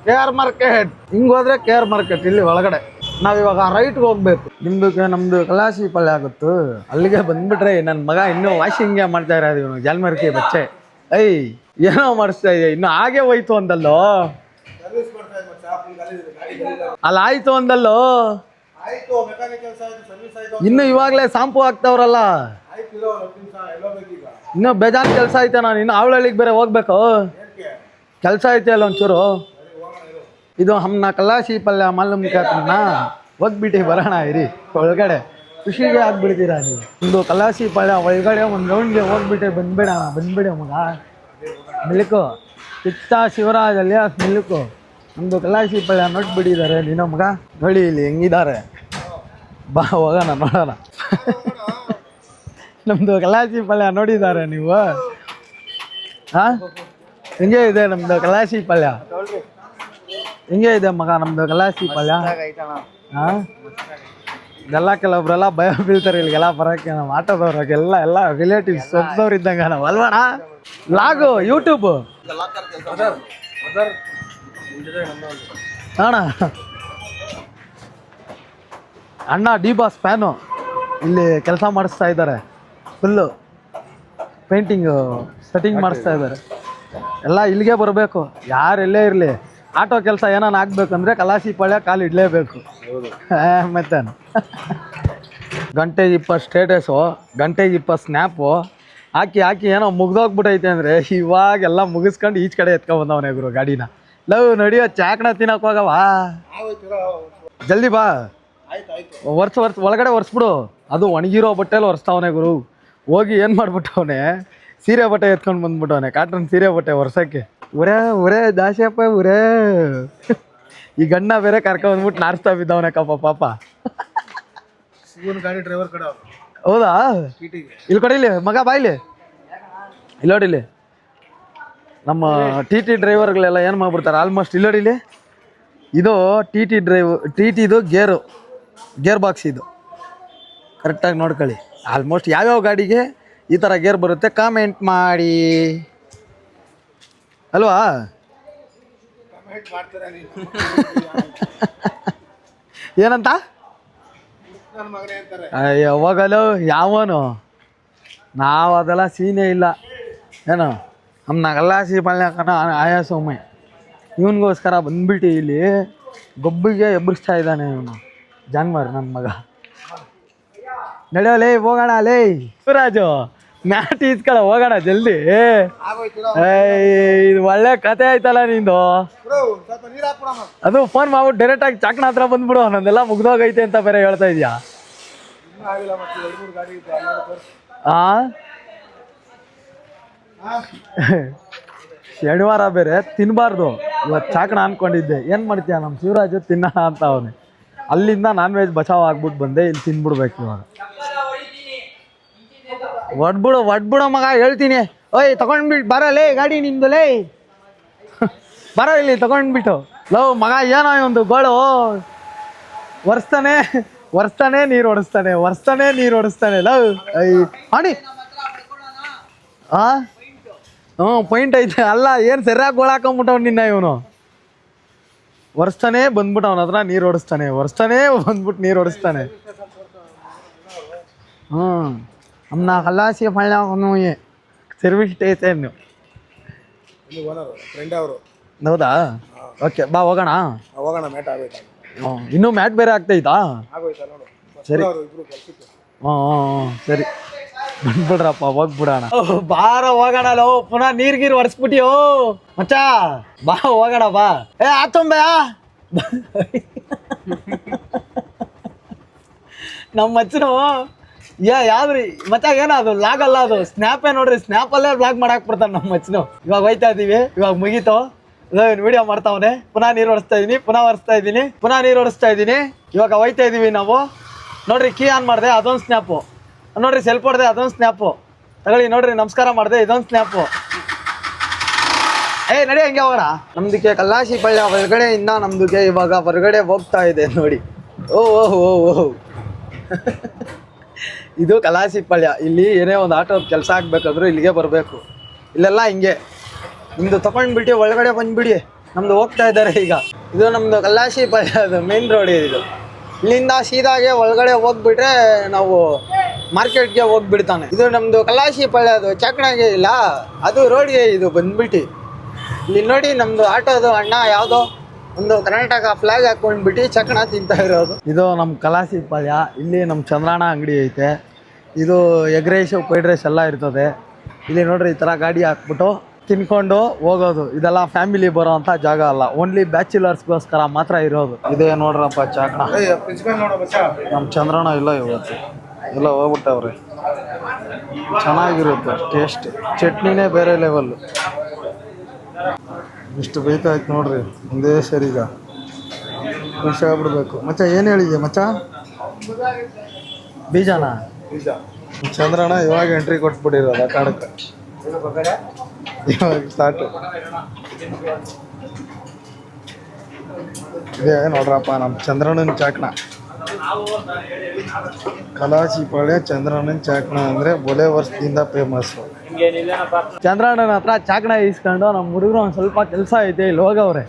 KR ಮಾರ್ಕೆಟ್ ಹಿಂಗೆ ಹೋದ್ರೆ KR ಮಾರ್ಕೆಟ್ ಇಲ್ಲಿ ಒಳಗಡೆ ನಾವಿವಾಗ ರೈಟ್ಗೆ ಹೋಗ್ಬೇಕು ನಮ್ದು ಕಲಾಸಿ ಪಲ್ಯ ಆಗುತ್ತು ಅಲ್ಲಿಗೆ ಬಂದ್ಬಿಟ್ರೆ ನನ್ನ ಮಗ ಇನ್ನೂ ವಾಷಿಂಗ್ಗೆ ಮಾಡ್ತಾ ಇರೋದು ಇವನು ಜಾಲ್ಮರ್ಕಿ ಬಚ್ಚೆ ಏನೋ ಮಾಡಿಸ್ತಾ ಇದೆ ಇನ್ನು ಹಾಗೆ ಹೋಯ್ತು ಅಂದಲ್ಲೋ ಅಲ್ಲ ಆಯ್ತು ಅಂದಲ್ಲೋ ಇನ್ನು ಇವಾಗಲೇ ಶಾಂಪು ಹಾಕ್ತಾವ್ರಲ್ಲ ಇನ್ನು ಬೇಜಾನ್ ಕೆಲಸ ಐತೆ ನಾನು ಇನ್ನು ಆವಳಹಳ್ಳಿಗೆ ಬೇರೆ ಹೋಗ್ಬೇಕು ಕೆಲಸ ಐತೆ ಅಲ್ಲ ಒಂಚೂರು ಇದು ಹಮ್ನ ಕಲಾಸಿ ಪಲ್ಯ ಮಾಲೂಮ್ನ ಹೋಗ್ಬಿಟ್ಟು ಬರೋಣ ಇರಿ ಒಳಗಡೆ ಖುಷಿಗೆ ಆಗ್ಬಿಡ್ತೀರಾ ನೀವು ಒಂದು ಕಲಾಸಿ ಪಲ್ಯ ಒಳಗಡೆ ಒಂದು ರೌಂಡ್ಗೆ ಹೋಗ್ಬಿಟ್ಟೆ ಬಂದ್ಬಿಡ ಮಗ ಮಿಲ್ಕು ಕಿತ್ತ ಶಿವರಾಜ್ ಅಲಿಯಾಸ್ ಮಿಲ್ಕು ನಮ್ಮದು ಕಲಾಸಿ ಪಲ್ಯ ನೋಡ್ಬಿಟ್ಟಿದ್ದಾರೆ ನೀನು ಮಗ ನೋಡಿ ಇಲ್ಲಿ ಹೆಂಗಿದ್ದಾರೆ ಬಾ ಹೋಗೋಣ ನೋಡೋಣ ನಮ್ಮದು ಕಲಾಸಿ ಪಲ್ಯ ನೋಡಿದ್ದಾರೆ ನೀವು ಹೆಂಗೆ ಇದೆ ನಮ್ಮದು ಕಲಾಸಿ ಪಲ್ಯ ಹೆಂಗೆ ಇದೆ ಮಗ ನಮ್ಮದು ಕಲಾಸಿ ಪಲ್ಯ ಇದೆಲ್ಲ ಕೆಲವೊಬ್ರೆಲ್ಲ ಭಯ ಬೀಳ್ತಾರೆ ಇಲ್ಲಿಗೆಲ್ಲ ಬರೋಕ್ಕೆ ನಮ್ಮ ಆಟೋದವ್ರಿಗೆಲ್ಲ ರಿಲೇಟಿವ್ಸ್ ಸ್ವಂತದವ್ರು ಇದ್ದಂಗೆ ನಾವು ಅಲ್ವಣ ಲಾಗು ಯೂಟ್ಯೂಬು ಅಣ್ಣ ಡಿ ಬಾಸ್ ಫ್ಯಾನು ಇಲ್ಲಿ ಕೆಲಸ ಮಾಡಿಸ್ತಾ ಇದ್ದಾರೆ ಫುಲ್ಲು ಪೇಂಟಿಂಗು ಸೆಟ್ಟಿಂಗ್ ಮಾಡಿಸ್ತಾ ಇದ್ದಾರೆ ಎಲ್ಲ ಇಲ್ಲಿಗೆ ಬರಬೇಕು ಯಾರೆಲ್ಲೇ ಇರಲಿ ಆಟೋ ಕೆಲಸ ಏನಾನ ಆಗ್ಬೇಕಂದ್ರೆ ಕಲಾಸಿ ಪಾಳ್ಯ ಕಾಲು ಇಡಲೇಬೇಕು ಮತ್ತೇನು 1:20 ಸ್ಟೇಟಸು 1:20 ಸ್ನ್ಯಾಪು ಹಾಕಿ ಹಾಕಿ ಏನೋ ಮುಗ್ದೋಗ್ಬಿಟ್ಟೈತೆ ಅಂದರೆ ಇವಾಗೆಲ್ಲ ಮುಗಿಸ್ಕೊಂಡು ಈಚ್ ಕಡೆ ಎತ್ಕೊಂಡ್ ಬಂದವನೇ ಗುರು ಗಾಡಿನ. ಲವ್ ನಡಿಯೋ ಚಾಕ್ನ ತಿನ್ನಕ್ ಹೋಗವ, ಜಲ್ದಿ ಬಾ. ಒಳಗಡೆ ಒರೆಸ್ಬಿಡು. ಅದು ಒಣಗಿರೋ ಬಟ್ಟೆಲಿ ಒರೆಸ್ತಾವನೆ ಗುರು. ಹೋಗಿ ಏನು ಮಾಡ್ಬಿಟ್ಟವನೆ, ಸೀರೆ ಬಟ್ಟೆ ಎತ್ಕೊಂಡು ಬಂದ್ಬಿಟ್ಟವನೆ, ಕಾಟನ್ ಸೀರೆ ಬಟ್ಟೆ ಒರ್ಸೋಕ್ಕೆ. ಉರೇ ದಾಶಪ್ಪ ಉರೇ. ಈ ಗಣ್ಣ ಬೇರೆ ಕರ್ಕೊಂಡ್ಬಂದ್ಬಿಟ್ಟು ನಾರಿಸ್ತಾ ಬಿದ್ದವನೆ ಪಾಪ. ಗಾಡಿ ಡ್ರೈವರ್ ಕಡೆ ಹೌದಾ? ಇಲ್ಲಿ ಕೊಡಿಲಿ ಮಗ ಬಾಯ್ಲಿ, ಇಲ್ಲಿ ನೋಡಿಲಿ. ನಮ್ಮ ಟಿ ಟಿ ಡ್ರೈವರ್ಗಳೆಲ್ಲ ಏನು ಮಾಡ್ಬಿಡ್ತಾರೆ ಆಲ್ಮೋಸ್ಟ್. ಇಲ್ಲಿ ನೋಡಿಲಿ, ಇದು ಟಿ ಟಿದು ಗೇರ್ ಬಾಕ್ಸ್ ಇದು. ಕರೆಕ್ಟಾಗಿ ನೋಡ್ಕೊಳ್ಳಿ. ಆಲ್ಮೋಸ್ಟ್ ಯಾವ್ಯಾವ ಗಾಡಿಗೆ ಈ ಥರ ಗೇರ್ ಬರುತ್ತೆ ಕಾಮೆಂಟ್ ಮಾಡಿ ಅಲ್ವಾ? ಏನಂತ ಯಾವಾಗಲೂ ಯಾವನು ನಾವು ಅದೆಲ್ಲ ಸೀನೇ ಇಲ್ಲ ಏನು. ನಮ್ಮನಾಗೆಲ್ಲ ಪಲ್ಯಕನ ಆಯಾಸ ಒಮ್ಮೆ ಇವನಿಗೋಸ್ಕರ ಬಂದ್ಬಿಟ್ಟು ಇಲ್ಲಿ ಗೊಬ್ಬಿಗೆ ಎಬ್ಬರಿಸ್ತಾ ಇದ್ದಾನೆ ಇವನು ಜಾನ್ವಾರ್ ನನ್ನ ಮಗ. ನಡೆಯೋಲೇ ಹೋಗೋಣ ಲೇ ಶಿವರಾಜು, ಮ್ಯಾಟ್ ಈಸ್ಕೊಳ ಹೋಗೋಣ ಜಲ್ದಿ. ಇದು ಒಳ್ಳೆ ಕತೆ ಆಯ್ತಲ್ಲ ನಿಂದು. ಅದು ಫೋನ್ ಮಾಡ್ಬಿಟ್ಟು ಡೈರೆಕ್ಟಾಗಿ ಚಾಕ್ನ ಹತ್ರ ಬಂದ್ಬಿಡು, ನಂದೆಲ್ಲ ಮುಗ್ದೋಗೈತೆ ಅಂತ ಬೇರೆ ಹೇಳ್ತಾ ಇದೆಯಾ? ಶನಿವಾರ ಬೇರೆ ತಿನ್ನಬಾರ್ದು. ಇವತ್ತು ಚಾಕ್ನ ಅನ್ಕೊಂಡಿದ್ದೆ, ಏನು ಮಾಡ್ತೀಯ ನಮ್ಮ ಶಿವರಾಜು ತಿನ್ನೋಣ ಅಂತ ಅವನು. ಅಲ್ಲಿಂದ ನಾನ್ ವೆಜ್ ಬಚಾವ್ ಆಗ್ಬಿಟ್ಟು ಬಂದೆ, ಇಲ್ಲಿ ತಿನ್ಬಿಡ್ಬೇಕು ಇವಾಗ. ಒಡ್ಬಿಡು ಮಗ, ಹೇಳ್ತೀನಿ. ಓಯ್ ತಗೊಂಡ್ಬಿಟ್ಟು ಬರಲೇ ಗಾಡಿ ನಿಮ್ದಲೇ, ಬರೋ ಇಲ್ಲಿ ತಗೊಂಡ್ಬಿಟ್ಟು. ಲವ್ ಮಗ ಏನೋ ಒಂದು ಗೋಳು ಒರೆಸ್ತಾನೆ ನೀರು ಹೊಡಿಸ್ತಾನೆ ಲವ್. ಅಣಿ ಪಾಯಿಂಟ್ ಐತೆ ಅಲ್ಲ, ಏನು ಸರಿಯಾಗಿ ಗೋಳು ಹಾಕೊಂಬಿಟ್ಟವ್ ನಿನ್ನ ಇವನು. ಒರೆಸ್ತಾನೆ ಬಂದ್ಬಿಟ್ಟು ಅವನ ಹತ್ರ ನೀರು ಹೊಡಿಸ್ತಾನೆ ನೀರು ಹೊಡಿಸ್ತಾನೆ. ಅಮ್ಮನ ಕಲ್ಲಾಸಿ ಫಳ್ಳ ಸರ್ವಿಸ್ ಐತೆ ನೀವು. ಹೌದಾ? ಓಕೆ ಬಾ ಹೋಗೋಣ. ಇನ್ನೂ ಮ್ಯಾಟ್ ಬೇರೆ ಆಗ್ತೈತಾ? ಸರಿ ಸರಿ ಬಂದ್ಬಿಡ್ರಪ್ಪ ಹೋಗ್ಬಿಡೋಣ. ಬಾರ ಹೋಗೋಣ. ಲೋ ಪುನಃ ನೀರ್ಗೀರು ಒರೆಸ್ಬಿಟ್ಟಿಯೋ ಮಚ್ಚ, ಬಾ ಹೋಗೋಣ ಬಾ. ಆತಂಬ ನಮ್ಮ ಮಚ್ಚನು ಯಾವ್ದ್ರಿ ಮಚ್ಚ ಏನದು ಲಾಗಲ್ಲ, ಅದು ಸ್ನ್ಯಾಪೇ ನೋಡ್ರಿ. ಸ್ನ್ಯಾಪಲ್ಲೇ ಬ್ಲಾಗ್ ಮಾಡಾಕ್ ಬಿಡ್ತಾನೆ ನಮ್ಮ ಮಚ್ಚನು. ಇವಾಗ ಹೋಯ್ತಾ ಇದೀವಿ, ಇವಾಗ ಮುಗೀತು. ವಿಡಿಯೋ ಮಾಡ್ತಾವನೆ. ಪುನಃ ನೀರು ಹೊಡಿಸ್ತಾ ಇದೀನಿ, ಪುನಃ ನೀರು ಹೊಡಿಸ್ತಾ ಇದ್ದೀನಿ. ಇವಾಗ ಹೋಯ್ತಾ ಇದೀವಿ ನಾವು. ನೋಡ್ರಿ ಕೀ ಆನ್ ಮಾಡಿದೆ, ಅದೊಂದು ಸ್ನ್ಯಾಪು. ನೋಡ್ರಿ ಸೆಲ್ಫ್ ಹೊಡೆದೆ, ಅದೊಂದು ಸ್ನ್ಯಾಪು. ತಗೊಳ್ಳಿ ನೋಡ್ರಿ, ನಮಸ್ಕಾರ ಮಾಡಿದೆ, ಇದೊಂದು ಸ್ನ್ಯಾಪು. ನಡಿ ಹಂಗೆ ಹೋಗೋಣ. ನಮ್ದಕ್ಕೆ ಕಲ್ಲಾಶಿ ಪಳ್ಳ ಒಳಗಡೆಯಿಂದ ನಮ್ದಕ್ಕೆ ಇವಾಗ ಹೊರಗಡೆ ಹೋಗ್ತಾ ಇದೆ ನೋಡಿ. ಓಹ್ ಇದು ಕಲಾಸಿ ಪಾಳ್ಯ. ಇಲ್ಲಿ ಏನೇ ಒಂದು ಆಟೋ ಕೆಲಸ ಆಗ್ಬೇಕಾದ್ರೂ ಇಲ್ಲಿಗೆ ಬರಬೇಕು. ಇಲ್ಲೆಲ್ಲ ಹಿಂಗೆ ನಿಮ್ದು ತಗೊಂಡ್ಬಿಟ್ಟು ಒಳಗಡೆ ಬಂದ್ಬಿಡಿ. ನಮ್ದು ಹೋಗ್ತಾ ಇದ್ದಾರೆ ಈಗ. ಇದು ನಮ್ದು ಕಲಾಸಿ ಪಾಳ್ಯ, ಅದು ಮೇನ್ ರೋಡ್ ಇದು. ಇಲ್ಲಿಂದ ಸೀದಾಗೆ ಒಳಗಡೆ ಹೋಗ್ಬಿಟ್ರೆ ನಾವು ಮಾರ್ಕೆಟ್ಗೆ ಹೋಗ್ಬಿಡ್ತಾನೆ. ಇದು ನಮ್ದು ಕಲಾಸಿ ಪಾಳ್ಯ, ಅದು ಚಾಕಣಾಗೆ ಇಲ್ಲ, ಅದು ರೋಡ್ಗೆ ಇದು ಬಂದ್ಬಿಟ್ಟು. ಇಲ್ಲಿ ನೋಡಿ ನಮ್ದು ಆಟೋದು ಅಣ್ಣ ಯಾವುದೋ ಒಂದು ಕರ್ನಾಟಕ ಫ್ಲಾಗ್ ಹಾಕೊಂಡ್ಬಿಟ್ಟು ಚಕಣ ತಿಂತಾ ಇರೋದು. ಇದು ನಮ್ಮ ಕಲಾಸಿ ಪಾಳ್ಯ. ಇಲ್ಲಿ ನಮ್ಮ ಚಂದ್ರಣ್ಣ ಅಂಗಡಿ ಐತೆ. ಇದು ಎಗ್ ರೈಸ್ ಫ್ರೈಡ್ ರೈಸ್ ಎಲ್ಲ ಇರ್ತದೆ. ಇಲ್ಲಿ ನೋಡ್ರಿ ಈ ಥರ ಗಾಡಿ ಹಾಕ್ಬಿಟ್ಟು ತಿನ್ಕೊಂಡು ಹೋಗೋದು. ಇದೆಲ್ಲ ಫ್ಯಾಮಿಲಿ ಬರೋ ಅಂಥ ಜಾಗ ಅಲ್ಲ, ಓನ್ಲಿ ಬ್ಯಾಚುಲರ್ಸ್ಗೋಸ್ಕರ ಮಾತ್ರ ಇರೋದು. ಇದೇ ನೋಡ್ರಪ್ಪ ಚಾಕಣ. ನಮ್ಮ ಚಂದ್ರಣ್ಣ ಇಲ್ಲ ಇವತ್ತು, ಎಲ್ಲ ಹೋಗ್ಬಿಟ್ಟವ್ರಿ. ಚೆನ್ನಾಗಿರುತ್ತೆ ಟೇಸ್ಟ್, ಚಟ್ನಿನೇ ಬೇರೆ ಲೆವೆಲ್ಲು. ಇಷ್ಟು ಬೇಕಾಯ್ತು ನೋಡ್ರಿ ಒಂದೇ ಸರಿಗ ಖುಷಿ ಆಗ್ಬಿಡ್ಬೇಕು. ಮಚ್ಚ ಏನು ಹೇಳಿದೆ ಮಚ್ಚ? ಬೀಜನಾ? ಚಂದ್ರಣ್ಣ ಇವಾಗ ಎಂಟ್ರಿ ಕೊಟ್ಬಿಟ್ಟಿರೋದು ಆ ಕಾಡಕ್ಕೆ. ಇವಾಗ ಸ್ಟಾರ್ಟು. ಇದೇ ನೋಡ್ರಪ್ಪ ನಮ್ಮ ಚಂದ್ರಣ್ಣನ ಚಾಕಣ. ಕಲಾಸಿ ಪಾಳ್ಯ ಚಂದ್ರಣ್ಣನ ಚಾಕಣ ಅಂದರೆ ಬೊಲೆ ವರ್ಷದಿಂದ ಫೇಮಸ್ಸು. ಚಂದ್ರಣ್ಣನ ಹತ್ರ ಚಾಕಣ ಇಸ್ಕೊಂಡು ನಮ್ಮ ಹುಡುಗರು ಒಂದು ಸ್ವಲ್ಪ ಕೆಲಸ ಐತೆ, ಇಲ್ಲಿ ಹೋಗವ್ರೆ,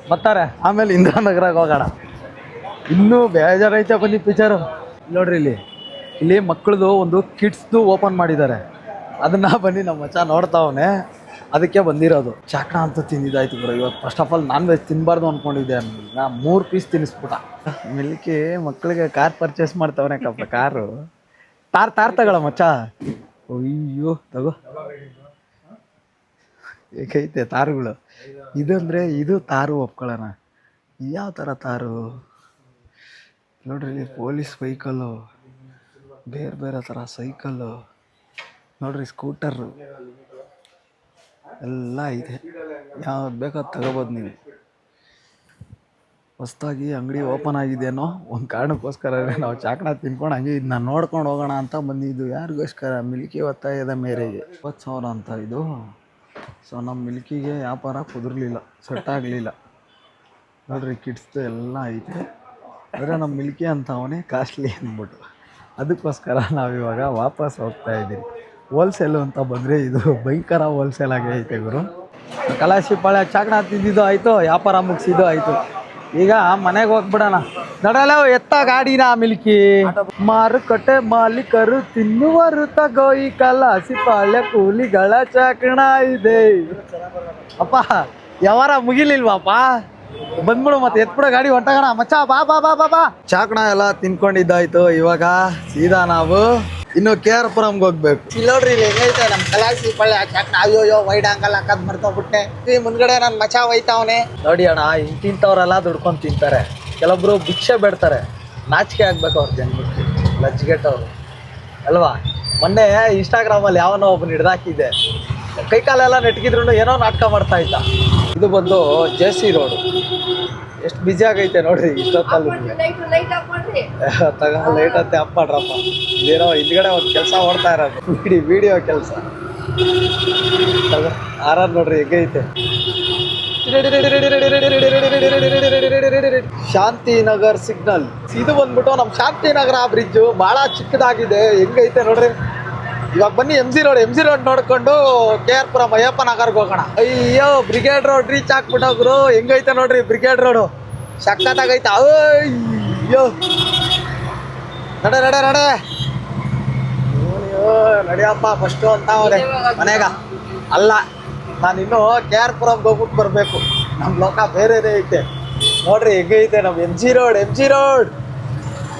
ಬರ್ತಾರೆ. ಆಮೇಲೆ ಇಂದಿರಾನಗರಕ್ಕೆ ಹೋಗೋಣ. ಇನ್ನೂ ಬೇಜಾರೈತೆ ಬನ್ನಿ ಪಿಕ್ಚರು. ನೋಡ್ರಿ ಇಲ್ಲಿ ಮಕ್ಕಳದು ಒಂದು ಕಿಡ್ಸ್ದು ಓಪನ್ ಮಾಡಿದ್ದಾರೆ. ಅದನ್ನು ಬನ್ನಿ ನಮ್ಮ ಮಚ್ಚ ನೋಡ್ತಾವನೆ, ಅದಕ್ಕೆ ಬಂದಿರೋದು. ಚಾಕಣ ಅಂತ ತಿಂದಿದ್ದಾಯ್ತು ಬಿಡು. ಇವತ್ತು first of all non veg ತಿನ್ನಬಾರ್ದು ಅಂದ್ಕೊಂಡಿದ್ದೆ. ನಾ 3 ಪೀಸ್ ತಿನ್ನಿಸ್ಬಿಟ್ಟ. ಮಿಲ್ಕಿ ಮಕ್ಕಳಿಗೆ ಕಾರ್ ಪರ್ಚೇಸ್ ಮಾಡ್ತಾವನೆ ಕಪ್ಪ. ಕಾರು ತಾರ್ ತಗೊಳ ಮಚ್ಚ. ಅಯ್ಯೋ ತಗೋ ಏಕೈತೆ ತಾರುಗಳು. ಇದಂದರೆ ಇದು ತಾರು ಒಪ್ಕೊಳ್ಳೋಣ. ಯಾವ ಥರ ತಾರು ನೋಡ್ರಿ, ಇಲ್ಲಿ ಪೊಲೀಸ್ ವೆಹಿಕಲ್ಲು, ಬೇರೆ ಬೇರೆ ಥರ ಸೈಕಲ್ಲು ನೋಡ್ರಿ, ಸ್ಕೂಟರು ಎಲ್ಲ ಇದೆ. ಯಾವ್ದು ಬೇಕಾದ್ ತಗೋಬೋದು ನೀವು. ಹೊಸ್ದಾಗಿ ಅಂಗಡಿ ಓಪನ್ ಆಗಿದೆಯೋ ಒಂದು ಕಾರಣಕ್ಕೋಸ್ಕರ ನಾವು ಚಾಕಣ ತಿನ್ಕೊಂಡು ಹಂಗೆ ಇದನ್ನ ನೋಡ್ಕೊಂಡು ಹೋಗೋಣ ಅಂತ ಬಂದಿದ್ದು. ಯಾರಿಗೋಸ್ಕರ? ಮಿಲ್ಕಿ ಒತ್ತಾಯದ ಮೇರೆಗೆ 20,000 ಅಂತ ಇದು. ಸೊ ನಮ್ಮ ಮಿಲ್ಕಿಗೆ ವ್ಯಾಪಾರ ಕುದುರಲಿಲ್ಲ, ಸೆಟ್ ಆಗಲಿಲ್ಲ. ನೋಡ್ರಿ ಕಿಡ್ಸ್ದು ಎಲ್ಲ ಐತೆ. ಆದರೆ ನಮ್ಮ ಮಿಲ್ಕಿ ಅಂತ ಅವನೇ ಕಾಸ್ಟ್ಲಿ ಅಂದ್ಬಿಟ್ಟು ಅದಕ್ಕೋಸ್ಕರ ನಾವಿವಾಗ ವಾಪಸ್ ಹೋಗ್ತಾ ಇದ್ದೀವಿ. ಹೋಲ್ಸೇಲು ಅಂತ ಬಂದರೆ ಇದು ಭಯಂಕರ ಹೋಲ್ಸೇಲ್ ಆಗಿ ಐತೆ ಗುರು. ಕಲಾಸಿ ಪಾಳ್ಯ ಚಾಕಣ ತಿಂದಿದ್ದು ಆಯಿತು, ವ್ಯಾಪಾರ ಮುಗಿಸಿದ್ದು ಆಯಿತು. ಈಗ ಮನೆಗೆ ಹೋಗ್ಬಿಡೋಣ. ನಡಲ್ಲ ಎತ್ತ ಗಾಡಿನ ಮಿಲ್ಕಿ. ಮಾರುಕಟ್ಟೆ ಮಾಲೀಕರು ತಿನ್ನುವರು ತಗೋ ಈ ಕಲಾಸಿ ಪಾಳ್ಯ ಕೂಲಿಗಳ ಚಾಕಣ ಇದೆ. ಅಪ್ಪ ಯಾವಾರ ಮುಗಿಲಿಲ್ವಾಪ? ಬಂದ್ಬಿಡು ಮತ್ತೆ, ಎತ್ಬಿಡೋ ಗಾಡಿ ಹೊಂಟಾಗೋಣ ಮಚ್ಚ. ಬಾ ಬಾ ಬಾ ಬಾ ಬಾ. ಚಾಕಣ ಎಲ್ಲ ತಿನ್ಕೊಂಡಿದ್ದಾಯ್ತು. ಇವಾಗ ಸೀದಾ ನಾವು ಇನ್ನು KR ಪುರಂಗೆ ಹೋಗ್ಬೇಕು. ಇಲ್ಲಿ ನೋಡ್ರಿ, ಇಲ್ಲಿ ಹೆಂಗೈತೆ ನಮ್ಮ ಕಲಾಸಿ ಪಳ್ಳಿ ಚಾಕಣ. ಅಯ್ಯೋ ವೈಡ್ ಅಂಕಲ್ ಹಾಕದ್ ಮರ್ತೋಗ್ಬಿಟ್ಟೆ. ಈ ಮುಂದ್ಗಡೆ ನನ್ನ ಮಚ ಹೋಯ್ತಾವನೆ ನೋಡಿ ಅಣ್ಣ. ಇಂತಿಂಥವ್ರೆಲ್ಲ ದುಡ್ಕೊಂಡು ತಿಂತಾರೆ. ಕೆಲವೊಬ್ರು ಭಿಕ್ಷೆ ಬೇಡ್ತಾರೆ. ನಾಚಿಕೆ ಆಗ್ಬೇಕು ಅವ್ರ ಜನ್ಮಕ್ಕೆ, ಲಜ್ಗೆಟ್ಟವ್ರು ಅಲ್ವಾ. ಮೊನ್ನೆ ಇನ್ಸ್ಟಾಗ್ರಾಮಲ್ಲಿ ಯಾವನೋ ಒಬ್ಬನ ಹಿಡ್ದಾಕಿದ್ದೆ. ಕೈಕಾಲೆಲ್ಲ ನೆಟ್ಗಿದ್ರು ಏನೋ ನಾಟಕ ಮಾಡ್ತಾ ಇದ್ದ. ಇದು ಬಂದು JC ರೋಡು. ಎಷ್ಟು ಬ್ಯುಸಿ ಆಗೈತೆ ನೋಡ್ರಿ ಇಷ್ಟೊತ್ತಲ್ಲಿ. ತಗ ಲೈಟ್ ಅಂತೆ ಅಪ್ ಮಾಡ್ರಪ್ಪ. ಇದೇನೋ ಹಿಂದ್ಗಡೆ ಒಂದು ಕೆಲಸ ಓಡ್ತಾ ಇರೋದು, ವಿಡಿಯೋ ಕೆಲಸ. ಆರಾರ್ ನೋಡ್ರಿ ಹೇಗೈತೆ. ಶಾಂತಿನಗರ್ ಸಿಗ್ನಲ್ ಇದು ಬಂದ್ಬಿಟ್ಟು ನಮ್ಮ ಶಾಂತಿನಗರ ಬ್ರಿಡ್ಜು ಭಾಳ ಚಿಕ್ಕದಾಗಿದೆ. ಹೆಂಗೈತೆ ನೋಡ್ರಿ. ಇವಾಗ ಬನ್ನಿ MG ರೋಡ್ ನೋಡ್ಕೊಂಡು KR ಪುರಂ ಅಯ್ಯಪ್ಪ ನಗರ್ಗೆ ಹೋಗೋಣ. ಅಯ್ಯೋ ಬ್ರಿಗೇಡ್ ರೋಡ್ ರೀಚ್ ಹಾಕ್ಬಿಟ್ಟೋಗ್ರು. ಹೆಂಗೈತೆ ನೋಡ್ರಿ ಬ್ರಿಗೇಡ್ ರೋಡು, ಸಕ್ಕತ್ತಾಗೈತೆ. ಅಯ್ಯೋ ನಡೆ ನಡೆ ನಡೆ ನಡಿಯಪ್ಪ ಫಸ್ಟು ಅಂತ ಅವ್ರೆ ಮನೆಗ. ಅಲ್ಲ, ನಾನಿನ್ನು KR ಪುರಂಗೆ ಹೋಗ್ಬಿಟ್ಟು ಬರಬೇಕು. ನಮ್ಮ ಲೋಕ ಬೇರೆದೇ ಐತೆ ನೋಡ್ರಿ. ಹೆಂಗೈತೆ ನಮ್ಮ MG ರೋಡ್.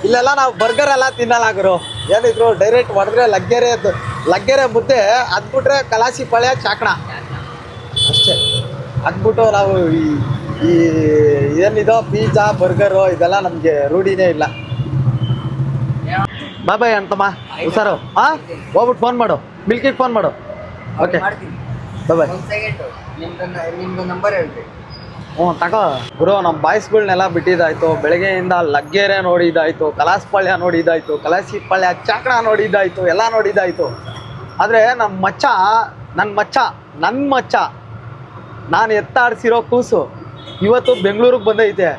ಇಲ್ಲೆಲ್ಲ ನಾವು ಬರ್ಗರ್ ಎಲ್ಲ ತಿನ್ನಲಾಗರು. ಏನಿದ್ರು ಡೈರೆಕ್ಟ್ ಹೊಡೆದ್ರೆ ಲಗ್ಗೆರೆ ಮುದ್ದೆ, ಅದ್ಬಿಟ್ರೆ ಕಲಾಸಿ ಪಾಳ್ಯ ಚಾಕಣ ಅಷ್ಟೇ. ಅದ್ಬಿಟ್ಟು ನಾವು ಈ ಏನಿದೋ ಪಿಜ್ಜಾ ಬರ್ಗರು ಇದೆಲ್ಲ ನಮಗೆ ರೂಢಿನೇ ಇಲ್ಲ. ಬಾಯ್ ಅಂತಮ್ಮ ಹುಷಾರು. ಹಾಂ, ಹೋಗ್ಬಿಟ್ಟು ಫೋನ್ ಮಾಡು, ಮಿಲ್ಕಿಗೆ ಫೋನ್ ಮಾಡು. Okay bye. ನಿಮ್ದು ನಂಬರ್ ಹೇಳ್ರಿ. ಹ್ಞೂ ತಗೋ ಗುರು. ನಮ್ಮ ಬಾಯ್ಸ್ಗಳ್ನೆಲ್ಲ ಬಿಟ್ಟಿದ್ದಾಯ್ತು. ಬೆಳಗ್ಗೆಯಿಂದ ಲಗ್ಗೆರೆ ನೋಡಿದ್ದಾಯ್ತು, ಕಲಾಸಪಾಳ್ಯ ನೋಡಿದ್ದಾಯ್ತು, ಕಲಾಸಿ ಪಾಳ್ಯ ಚಾಕಣ ನೋಡಿದ್ದಾಯ್ತು, ಎಲ್ಲ ನೋಡಿದ್ದಾಯ್ತು. ಆದರೆ ನನ್ನ ಮಚ್ಚ ನಾನು ಎತ್ತಾಡಿಸಿರೋ ಕೂಸು ಇವತ್ತು ಬೆಂಗಳೂರಿಗೆ ಬಂದೈತೆ.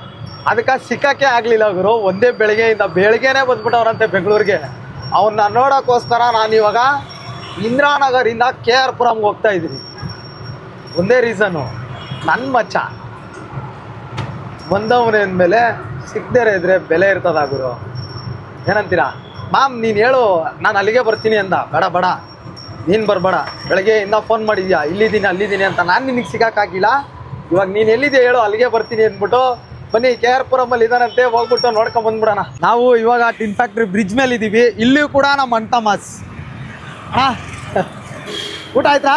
ಅದಕ್ಕೆ ಸಿಕ್ಕಕ್ಕೆ ಆಗಲಿಲ್ಲ ಗುರು. ಒಂದೇ ಬೆಳಗ್ಗೆನೇ ಬಂದ್ಬಿಟ್ಟವ್ರಂತೆ ಬೆಂಗಳೂರಿಗೆ. ಅವನ್ನ ನೋಡೋಕ್ಕೋಸ್ಕರ ನಾನಿವಾಗ ಇಂದಿರಾನಗರಿಂದ KR ಪುರಂಗೆ ಹೋಗ್ತಾ ಇದ್ದೀನಿ. ಒಂದೇ ರೀಸನ್ನು, ನನ್ನ ಮಚ್ಚ ಬಂದವನೇ ಅಂದಮೇಲೆ ಸಿಕ್ಕದೇ ಇದ್ರೆ ಬೆಲೆ ಇರ್ತದ ಗುರು. ಏನಂತೀರಾ ಮಾಮ್? ನೀನು ಹೇಳು, ನಾನು ಅಲ್ಲಿಗೆ ಬರ್ತೀನಿ ಅಂದ. ಬೇಡ ನೀನು ಬರಬೇಡ. ಬೆಳಗ್ಗೆಯಿಂದ ಫೋನ್ ಮಾಡಿದ್ಯಾ, ಇಲ್ಲಿದ್ದೀನಿ ಅಲ್ಲಿದ್ದೀನಿ ಅಂತ. ನಾನು ನಿನಗೆ ಸಿಗೋಕ್ಕಾಗಿಲ್ಲ. ಇವಾಗ ನೀನು ಎಲ್ಲಿದೆ ಹೇಳು, ಅಲ್ಲಿಗೆ ಬರ್ತೀನಿ ಅಂದ್ಬಿಟ್ಟು ಬನ್ನಿ. KR ಪುರಮಲ್ಲಿ ಇದಾನಂತೆ, ಹೋಗ್ಬಿಟ್ಟು ನೋಡ್ಕೊಂಡು ಬಂದ್ಬಿಡೋಣ. ನಾವು ಇವಾಗ ಟಿನ್ ಫ್ಯಾಕ್ಟ್ರಿ ಬ್ರಿಡ್ಜ್ ಮೇಲೆ ಇದ್ದೀವಿ. ಇಲ್ಲಿಯೂ ಕೂಡ ನಮ್ಮ ಅಂಟ ಮಾಸ್. ಹಾಂ, ಊಟ ಆಯ್ತಾ?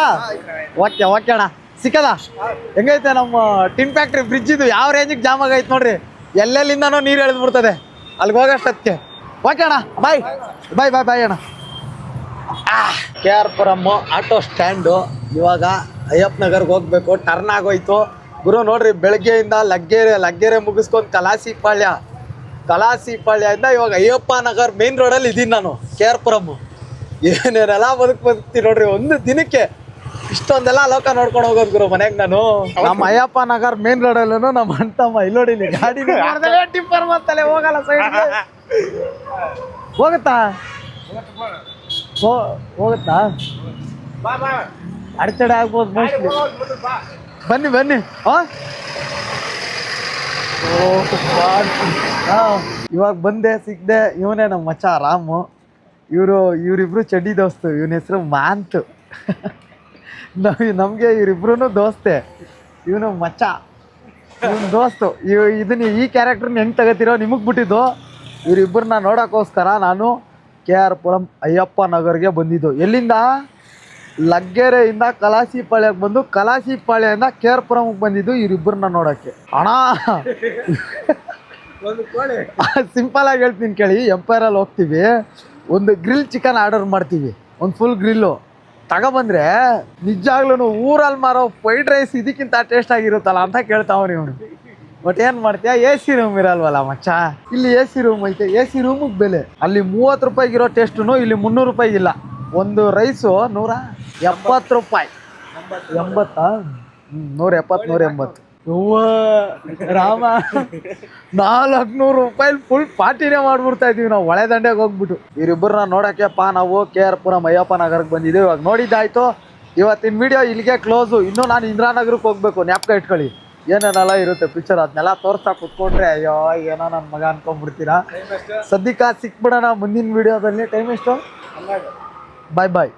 ಓಕೆ ಅಣ್ಣ, ಸಿಕ್ಕದ? ಹೆಂಗೈತೆ ನಮ್ಮ ಟಿನ್ ಫ್ಯಾಕ್ಟ್ರಿ ಬ್ರಿಡ್ಜ್? ಇದು ಯಾವ ರೇಂಜಿಗೆ ಜಾಮ್ ಆಗೈತೆ ನೋಡ್ರಿ. ಎಲ್ಲೆಲ್ಲಿಂದನೋ ನೀರು ಎಳೆದ್ಬಿಡ್ತದೆ ಅಲ್ಲಿಗೆ ಹೋಗೋಷ್ಟಕ್ಕೆ. ಓಕೆ ಅಣ್ಣ, ಬಾಯ್ ಅಣ್ಣ. KR Puram auto stand. ಇವಾಗ ಅಯ್ಯಪ್ಪ ನಗರ್ಗೆ ಹೋಗ್ಬೇಕು. ಟರ್ನ್ ಆಗೋಯ್ತು ಗುರು. ನೋಡ್ರಿ, ಬೆಳಗ್ಗೆಯಿಂದ ಲಗ್ಗೆರೆ ಮುಗಿಸ್ಕೊಂಡು ಕಲಾಸಿ ಪಾಳ್ಯದಿಂದ ಇವಾಗ ಅಯ್ಯಪ್ಪ ನಗರ್ ಮೇನ್ ರೋಡಲ್ಲಿ ಇದ್ದೀನಿ ನಾನು. KR ಪುರಮ್ ಏನೇನೆಲ್ಲ ಬದುಕ್ತೀನಿ ನೋಡ್ರಿ. ಒಂದು ದಿನಕ್ಕೆ ಇಷ್ಟೊಂದೆಲ್ಲ ಲೋಕ ನೋಡ್ಕೊಂಡು ಹೋಗೋದು ಗುರು ಮನೆಗೆ ನಾನು. ನಮ್ಮ ಅಯ್ಯಪ್ಪ ನಗರ್ ಮೇನ್ ರೋಡಲ್ಲೂ ನಮ್ಮ ಅಂಟಮ್ಮ ಇಲ್ಲಿ ನೋಡಿ, ಗಾಡಿ ಟಿಪ್ಪರ್ ಮಾಡ್ತಲೆ ಹೋಗಲ್ಲ ಸೈಡ್ಗೆ. ಹೋಗುತ್ತಾ ಅಡೆತಡೆ ಆಗ್ಬೋದು ಮೋಸ್ಟ್ಲಿ. ಬನ್ನಿ. ಇವಾಗ ಬಂದೆ, ಸಿಕ್ದೆ. ಇವನೇ ನಮ್ಮ ಮಚ್ಚ ರಾಮು. ಇವರಿಬ್ರು ಚಡ್ಡಿ ದೋಸ್ತು. ಇವನ ಹೆಸರು ಮಾಂತು. ನಮಗೆ ಇವರಿಬ್ರು ದೋಸ್ತೆ. ಇವನು ಮಚ್ಚ, ಇವನು ದೋಸ್ತು. ಈ ಕ್ಯಾರೆಕ್ಟರ್ನ ಹೆಂಗೆ ತಗೋತಿರೋ ನಿಮಗೆ ಬಿಟ್ಟಿದ್ದು. ಇವರಿಬ್ಬರನ್ನ ನೋಡೋಕ್ಕೋಸ್ಕರ ನಾನು KR ಪುರಂ ಅಯ್ಯಪ್ಪ ನಗರ್ಗೆ ಬಂದಿದ್ದು. ಎಲ್ಲಿಂದ? ಲಗ್ಗೆರೆಯಿಂದ ಕಲಾಸಿಪಾಳ್ಯಕ್ಕೆ ಬಂದು ಕಲಾಸಿಪಾಳ್ಯದಿಂದ KR ಪುರಂಗೆ ಬಂದಿದ್ದು ಇವರಿಬ್ಬರನ್ನ ನೋಡೋಕ್ಕೆ. ಅಣ್ಣ ಸಿಂಪಲ್ ಆಗಿ ಹೇಳ್ತೀನಿ ಕೇಳಿ. ಎಂಪೈರಲ್ಲಿ ಹೋಗ್ತೀವಿ, ಒಂದು ಗ್ರಿಲ್ ಚಿಕನ್ ಆರ್ಡರ್ ಮಾಡ್ತೀವಿ, ಒಂದು ಫುಲ್ ಗ್ರಿಲ್ಲು ತಗೊಬಂದ್ರೆ ನಿಜಾಗ್ಲೂ ಊರಲ್ಲಿ ಮಾರೋ ಫ್ರೈಡ್ ರೈಸ್ ಇದಕ್ಕಿಂತ ಟೇಸ್ಟ್ ಆಗಿರುತ್ತಲ್ಲ ಅಂತ ಕೇಳ್ತಾವ್ರಿ ಇವನು. ಬಟ್ ಏನು ಮಾಡ್ತೀಯ, AC ರೂಮ್ ಇರಲ್ವಲ್ಲ ಮಚ್ಚ. ಇಲ್ಲಿ AC ರೂಮ್ ಐತೆ, AC ರೂಮಿಗೆ ಬೆಲೆ. ಅಲ್ಲಿ 30 ರೂಪಾಯಿಗಿರೋ ಟೇಸ್ಟು ಇಲ್ಲಿ 300 ರೂಪಾಯಿಗಿಲ್ಲ. ಒಂದು ರೈಸು 170 ರೂಪಾಯಿ. 80 170 180. ರಾಮ 400 ರೂಪಾಯಿ ಫುಲ್ ಪಾರ್ಟಿನೇ ಮಾಡ್ಬಿಡ್ತಾ ಇದೀವಿ ನಾವು ಹೊಳೆ ದಂಡೆಗೆ ಹೋಗ್ಬಿಟ್ಟು. ಇವರಿಬ್ಬರನ್ನ ನೋಡೋಕ್ಕೆಪ್ಪ ನಾವು KR ಪುರಂ ಅಯ್ಯಪ್ಪ ನಗರಕ್ಕೆ ಬಂದಿದ್ದೀವಿ. ಇವಾಗ ನೋಡಿದ್ದಾಯ್ತು. ಇವತ್ತಿನ ವಿಡಿಯೋ ಇಲ್ಲಿಗೆ ಕ್ಲೋಸು. ಇನ್ನೂ ನಾನು ಇಂದಿರಾನಗರಕ್ಕೆ ಹೋಗ್ಬೇಕು. ಜ್ಞಾಪಕ ಇಟ್ಕೊಳ್ಳಿ, ಏನೇನೆಲ್ಲ ಇರುತ್ತೆ ಪಿಕ್ಚರ್ ಅದನ್ನೆಲ್ಲ ತೋರ್ಸಾ ಕುತ್ಕೊಂಡ್ರೆ ಅಯ್ಯೋ ಏನೋ ನನ್ನ ಮಗ ಅನ್ಕೊಂಡ್ಬಿಡ್ತೀರಾ. ಸದ್ಯಕ್ಕೆ ಸಿಕ್ಬಿಡೋಣ ಮುಂದಿನ ವಿಡಿಯೋದಲ್ಲಿ. ಟೈಮ್ ಎಷ್ಟು? ಬಾಯ್ ಬಾಯ್.